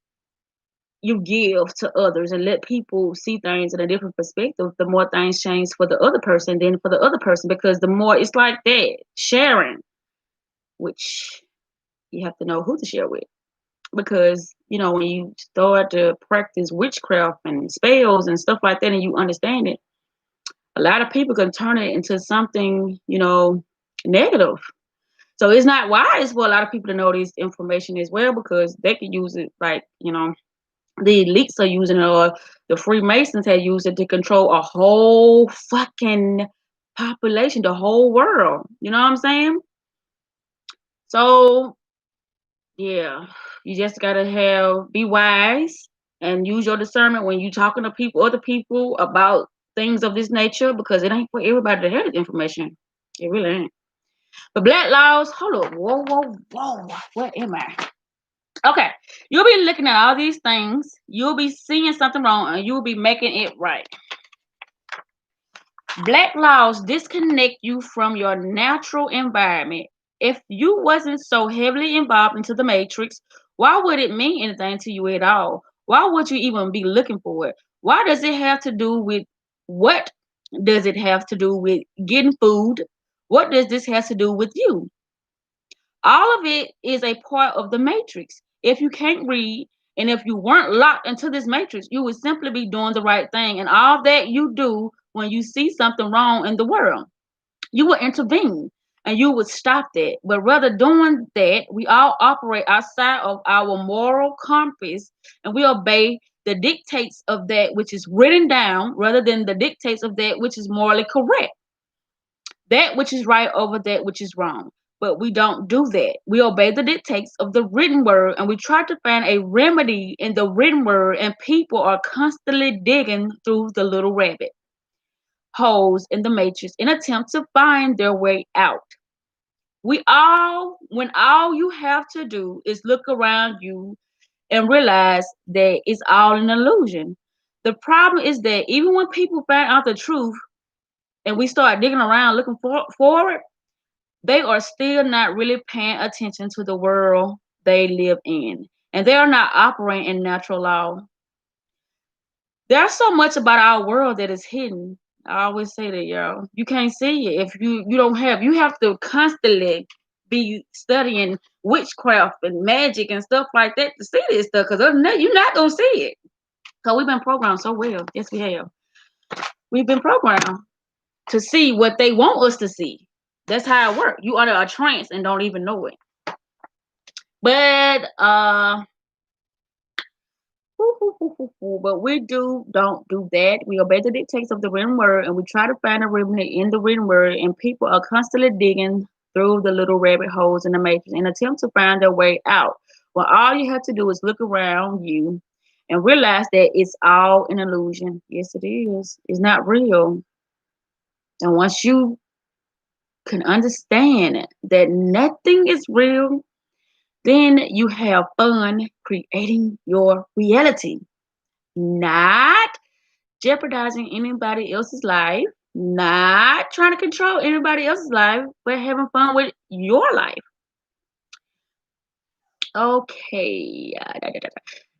Speaker 3: give to others and let people see things in a different perspective, the more things change for the other person than for the other person, because the more it's like that sharing, which you have to know who to share with. Because when you start to practice witchcraft and spells and stuff like that, and you understand it, a lot of people can turn it into something negative. So it's not wise for a lot of people to know this information as well, because they can use it like the elites are using it, or the Freemasons have used it to control a whole fucking population, the whole world. You know what I'm saying? So yeah, you just gotta be wise and use your discernment when you talking to other people about things of this nature, because it ain't for everybody to hear this information. It really ain't. But black laws, hold up, whoa, where am I? Okay, you'll be looking at all these things, you'll be seeing something wrong, and you'll be making it right. Black laws disconnect you from your natural environment. If you wasn't so heavily involved into the matrix, why would it mean anything to you at all? Why would you even be looking for it? Why does it have to do with what does it have to do with getting food? What does this has to do with you? All of it is a part of the matrix. If you can't read and if you weren't locked into this matrix, you would simply be doing the right thing. And all that you do when you see something wrong in the world, you will intervene and you would stop that. But rather doing that, we all operate outside of our moral compass and we obey the dictates of that which is written down rather than the dictates of that which is morally correct. That which is right over that which is wrong. But we don't do that. We obey the dictates of the written word and we try to find a remedy in the written word, and people are constantly digging through the little rabbit holes in the matrix in attempt to find their way out. When all you have to do is look around you and realize that it's all an illusion. The problem is that even when people find out the truth and we start digging around looking for it, they are still not really paying attention to the world they live in. And they are not operating in natural law. There's so much about our world that is hidden. I always say that, y'all. You can't see it if you don't have. You have to constantly be studying witchcraft and magic and stuff like that to see this stuff. Because other than that, you're not gonna see it. Because we've been programmed so well. Yes, we have. We've been programmed to see what they want us to see. That's how it works. You under a trance and don't even know it. But but we don't do that. We obey the dictates of the written word and we try to find a remedy in the written word, and people are constantly digging through the little rabbit holes in the matrix in attempt to find their way out. Well, all you have to do is look around you and realize that it's all an illusion. Yes, it is. It's not real. And once you can understand that nothing is real, then you have fun creating your reality, not jeopardizing anybody else's life, not trying to control anybody else's life, but having fun with your life. Okay.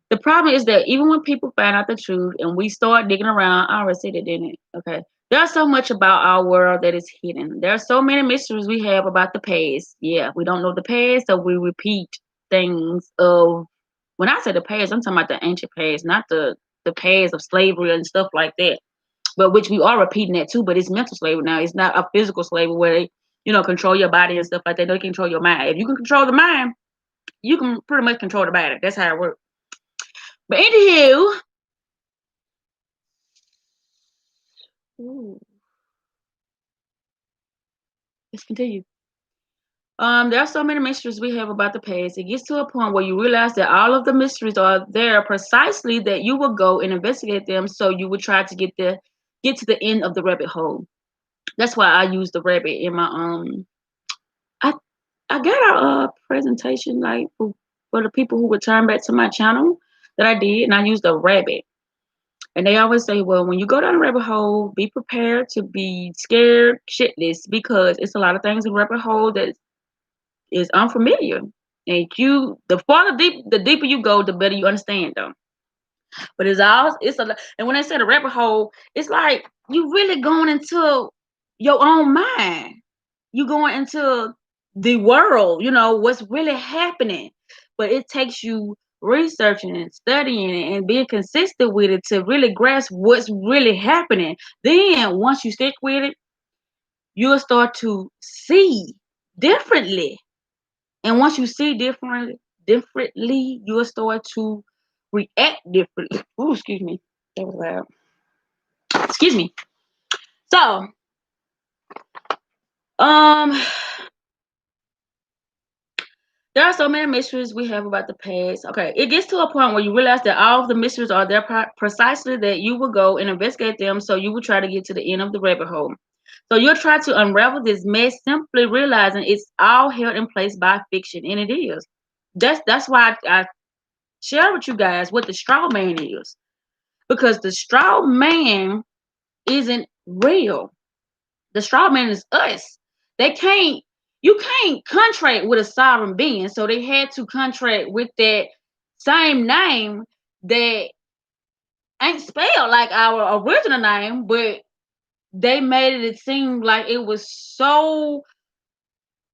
Speaker 3: The problem is that even when people find out the truth and we start digging around, I already said it, didn't it? Okay. There's so much about our world that is hidden. There are so many mysteries we have about the past. Yeah, we don't know the past, so we repeat things of, when I say the past, I'm talking about the ancient past, not the past of slavery and stuff like that. But which we are repeating that too, but it's mental slavery now. It's not a physical slavery where they, control your body and stuff like that. They control your mind. If you can control the mind, you can pretty much control the body. That's how it works. But anywho, ooh, let's continue. There are so many mysteries we have about the past. It gets to a point where you realize that all of the mysteries are there precisely that you will go and investigate them, so you would try to get to the end of the rabbit hole. That's why I use the rabbit in my I I got a presentation like for the people who return back to my channel that I did, and I used a rabbit. And they always say, well, when you go down the rabbit hole, be prepared to be scared shitless because it's a lot of things in rabbit hole that is unfamiliar. And the deeper you go, the better you understand them. But and when I say the rabbit hole, it's like you really going into your own mind. You going into the world, what's really happening. But it takes you researching and studying it and being consistent with it to really grasp what's really happening. Then once you stick with it, you'll start to see differently. And once you see differently, you'll start to react differently. Oh, excuse me. That was loud. Excuse me. So, um, there are so many mysteries we have about the past. Okay, it gets to a point where you realize that all of the mysteries are there precisely that you will go and investigate them, so you will try to get to the end of the rabbit hole. So you'll try to unravel this mess, simply realizing it's all held in place by fiction, and it is. That's why I share with you guys what the straw man is, because the straw man isn't real. The straw man is us. You can't contract with a sovereign being, so they had to contract with that same name that ain't spelled like our original name, but they made it seem like it was so,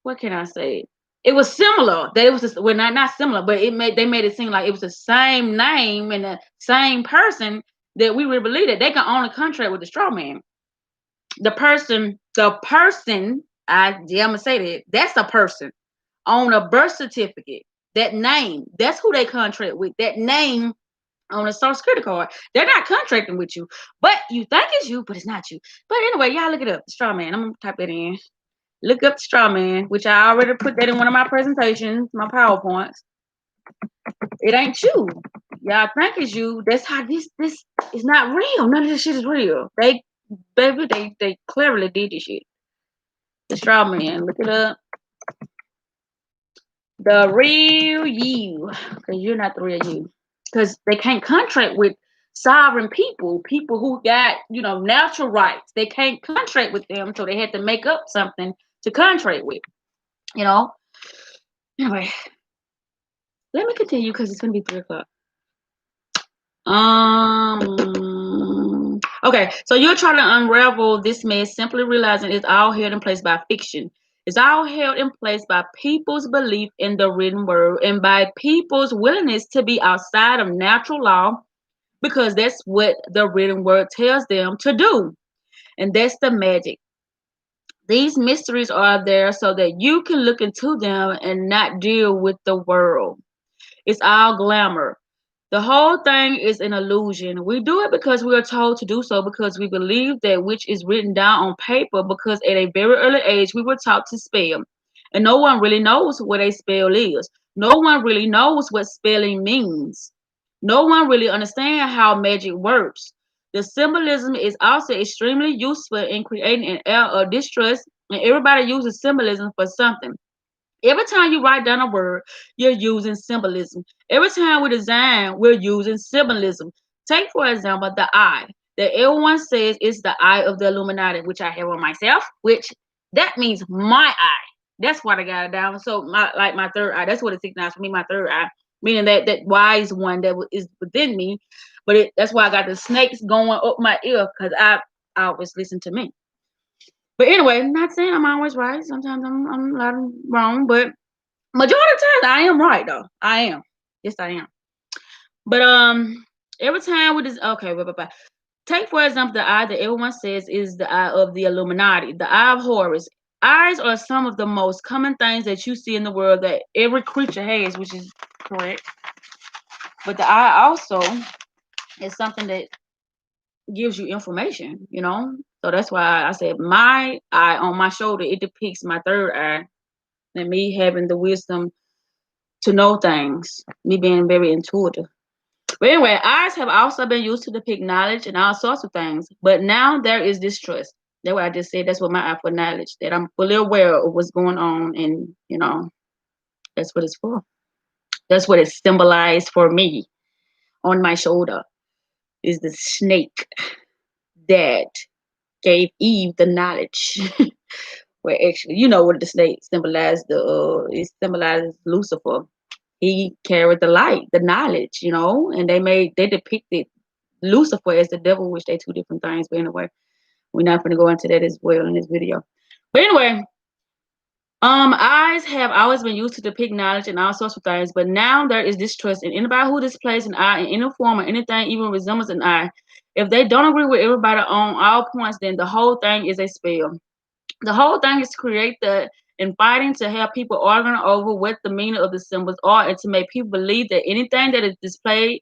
Speaker 3: what can I say? It was similar. That it was just, well, not similar, but they made it seem like it was the same name and the same person, that we would believe that they can only contract with the straw man. The person, I'm gonna say that that's a person on a birth certificate. That name, that's who they contract with. That name on a social security card. They're not contracting with you, but you think it's you, but it's not you. But anyway, y'all look it up. The straw man. I'm gonna type that in. Look up the straw man, which I already put that in one of my presentations, my PowerPoints. It ain't you. Y'all think it's you. That's how this is not real. None of this shit is real. They cleverly did this shit. The straw man. Look it up. The real you. Because you're not the real you. Because they can't contract with sovereign people who got, natural rights. They can't contract with them, so they had to make up something to contract with. Anyway, let me continue because it's gonna be 3 o'clock. Okay, so you're trying to unravel this mess, simply realizing it's all held in place by fiction. It's all held in place by people's belief in the written word and by people's willingness to be outside of natural law, because that's what the written word tells them to do. And that's the magic. These mysteries are there so that you can look into them and not deal with the world. It's all glamour. The whole thing is an illusion. We do it because we are told to do so, because we believe that which is written down on paper, because at a very early age we were taught to spell. And no one really knows what a spell is. No one really knows what spelling means. No one really understands how magic works. The symbolism is also extremely useful in creating an air of distrust, and everybody uses symbolism for something. Every time you write down a word, you're using symbolism. Every time we design, we're using symbolism. Take, for example, the eye that everyone says is the eye of the Illuminati, which I have on myself, which that means my eye. That's what I got it down. So my third eye, that's what it signifies for me, my third eye, meaning that wise one that is within me. But that's why I got the snakes going up my ear, because I always listen to me. But anyway, I'm not saying I'm always right. Sometimes I'm a lot wrong, but majority of the time I am right though. I am. Yes, I am. But every time we just okay, bye. Take for example the eye that everyone says is the eye of the Illuminati, the eye of Horus. Eyes are some of the most common things that you see in the world that every creature has, which is correct. But the eye also is something that gives you information, So that's why I said my eye on my shoulder, it depicts my third eye, and me having the wisdom to know things, me being very intuitive. But anyway, eyes have also been used to depict knowledge and all sorts of things. But now there is distrust. That's what I just said. That's what my eye for knowledge, that I'm fully aware of what's going on, and that's what it's for. That's what it symbolized for me. On my shoulder is the snake that gave Eve the knowledge. Where actually, what the snake symbolized, it symbolizes Lucifer. He carried the light, the knowledge, and they depicted Lucifer as the devil, which they two different things. But anyway, we're not going to go into that as well in this video. But anyway, eyes have always been used to depict knowledge and all sorts of things, but now there is distrust in anybody who displays an eye in any form or anything even resembles an eye. If they don't agree with everybody on all points, then the whole thing is a spell. The whole thing is to create the infighting, to have people arguing over what the meaning of the symbols are, and to make people believe that anything that is displayed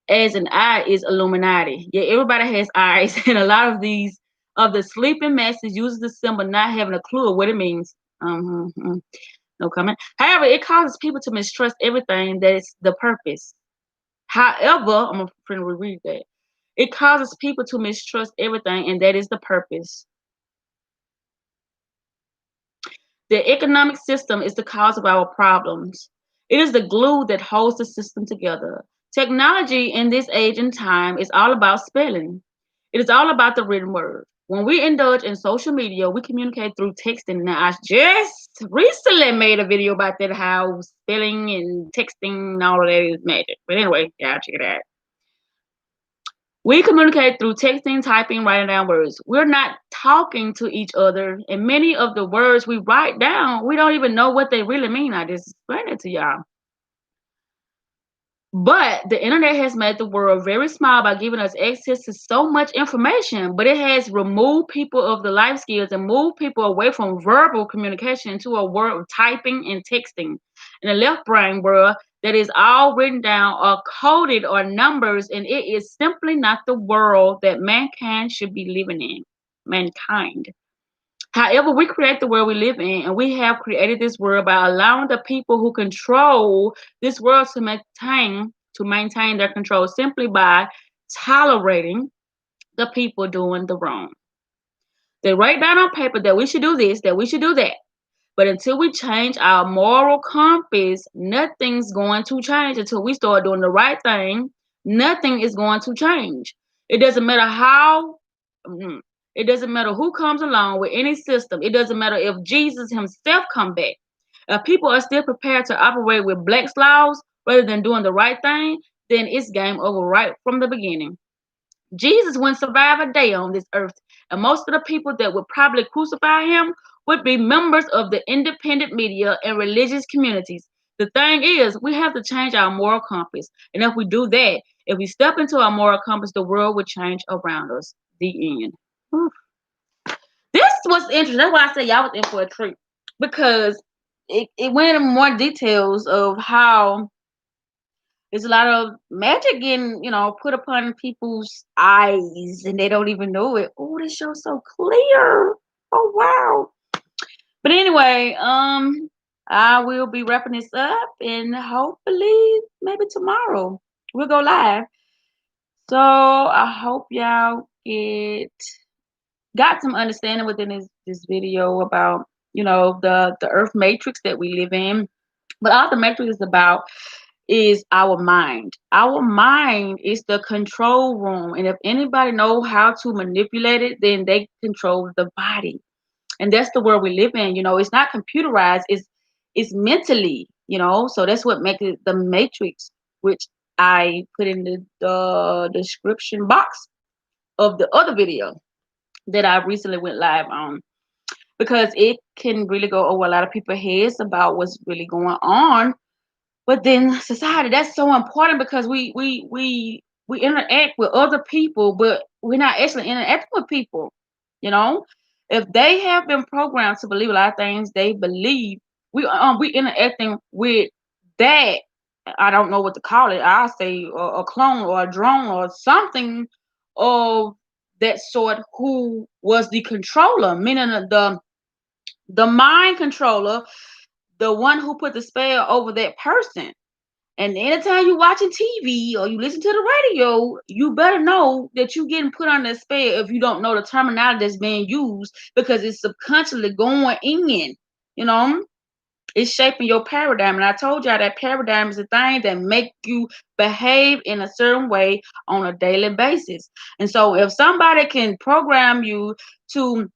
Speaker 3: as an eye is Illuminati. Yeah, everybody has eyes, and a lot of the sleeping masses uses the symbol not having a clue of what it means. No comment. However, it causes people to mistrust everything that is the purpose. However, I'm going to reread that. It causes people to mistrust everything, and that is the purpose. The economic system is the cause of our problems. It is the glue that holds the system together. Technology in this age and time is all about spelling. It is all about the written word. When we indulge in social media, we communicate through texting. Now, I just recently made a video about that, how spelling and texting and all of that is magic. But anyway, yeah, check it out. We communicate through texting, typing, writing down words. We're not talking to each other, and many of the words we write down, we don't even know what they really mean. I just explained it to y'all. But the internet has made the world very small by giving us access to so much information, but it has removed people of the life skills and moved people away from verbal communication into a world of typing and texting. In the left brain world, that is all written down or coded or numbers, and it is simply not the world that mankind should be living in. Mankind. However, we create the world we live in, and we have created this world by allowing the people who control this world to maintain their control simply by tolerating the people doing the wrong. They write down on paper that we should do this, that we should do that. But until we change our moral compass, nothing's going to change. Until we start doing the right thing, nothing is going to change. It doesn't matter how, mm, it doesn't matter who comes along with any system. It doesn't matter if Jesus himself come back. If people are still prepared to operate with Black's laws rather than doing the right thing, then it's game over right from the beginning. Jesus wouldn't survive a day on this earth, and most of the people that would probably crucify him would be members of the independent media and religious communities. The thing is, we have to change our moral compass, and if we do that, if we step into our moral compass, the world will change around us. The end. Whew. This was interesting. That's why I said y'all was in for a treat because it went into more details of how there's a lot of magic getting, put upon people's eyes and they don't even know it. Oh, this show's so clear. Oh wow. But anyway, I will be wrapping this up and hopefully maybe tomorrow we'll go live. So I hope y'all got some understanding within this video about, the earth matrix that we live in. But all the matrix is about is our mind. Our mind is the control room. And if anybody know how to manipulate it, then they control the body. And that's the world we live in. It's not computerized, it's mentally, so that's what makes it the matrix, which I put in the description box of the other video that I recently went live on because it can really go over a lot of people's heads about what's really going on. But then society, that's so important because we interact with other people, but we're not actually interacting with people. You know, if they have been programmed to believe a lot of things they believe, we interacting with that. I don't know what to call it. I say a clone or a drone or something of that sort who was the controller, meaning the mind controller, the one who put the spell over that person. And anytime you watching TV or you listen to the radio, you better know that you're getting put on that spell if you don't know the terminology that's being used because it's subconsciously going in. You know, it's shaping your paradigm. And I told y'all that paradigm is the thing that make you behave in a certain way on a daily basis. And so if somebody can program you to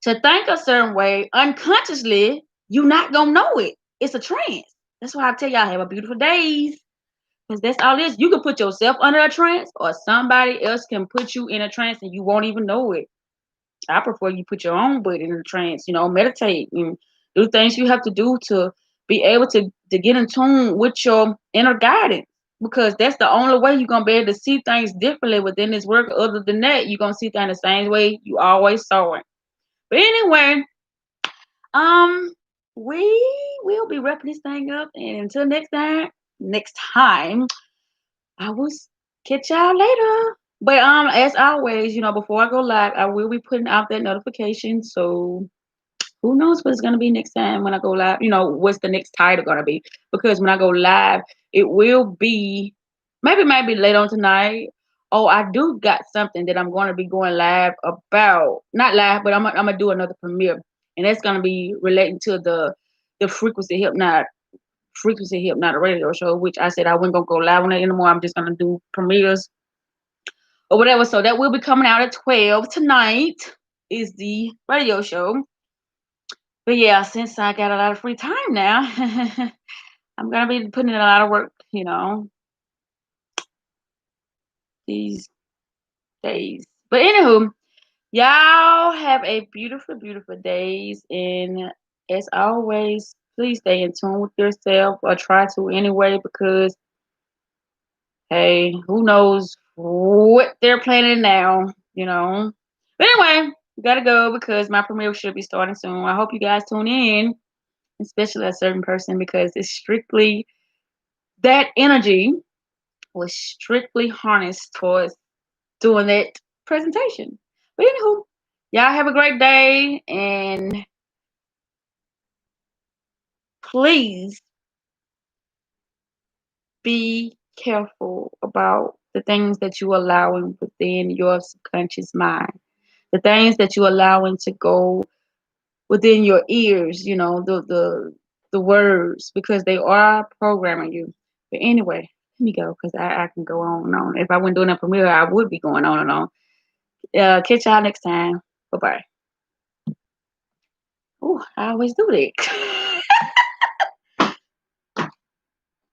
Speaker 3: think a certain way unconsciously, you're not gonna know it. It's a trance. That's why I tell y'all have a beautiful days. Because that's all it is. You can put yourself under a trance or somebody else can put you in a trance and you won't even know it. I prefer you put your own butt in a trance, meditate and do things you have to do to be able to get in tune with your inner guidance. Because that's the only way you're gonna be able to see things differently within this work. Other than that, you're gonna see things the same way you always saw it. But anyway, um, we will be wrapping this thing up, and until next time, I will catch y'all later. But as always, before I go live, I will be putting out that notification. So who knows what it's gonna be next time when I go live? What's the next title gonna be? Because when I go live, it will be maybe later on tonight. Oh, I do got something that I'm gonna be going live about. Not live, but I'm gonna do another premiere, and that's gonna be relating to the frequency hypnotic radio show, which I said I wasn't gonna go live on it anymore. I'm just gonna do premieres or whatever. So that will be coming out at 12 tonight. Is the radio show. But yeah, since I got a lot of free time now, I'm gonna be putting in a lot of work. These days. But anywho, y'all have a beautiful, beautiful days. And as always, please stay in tune with yourself or try to anyway, because hey, who knows what they're planning now, you know. But anyway, gotta go because my premiere should be starting soon. I hope you guys tune in, especially a certain person, because it's strictly that energy was strictly harnessed towards doing that presentation. But anywho, y'all have a great day, and please be careful about the things that you allowing within your subconscious mind, the things that you allowing to go within your ears, you know, the words, because they are programming you. But anyway, let me go because I can go on and on. If I wasn't doing a premiere, I would be going on and on. Catch y'all next time. Bye bye. Oh, I always do that.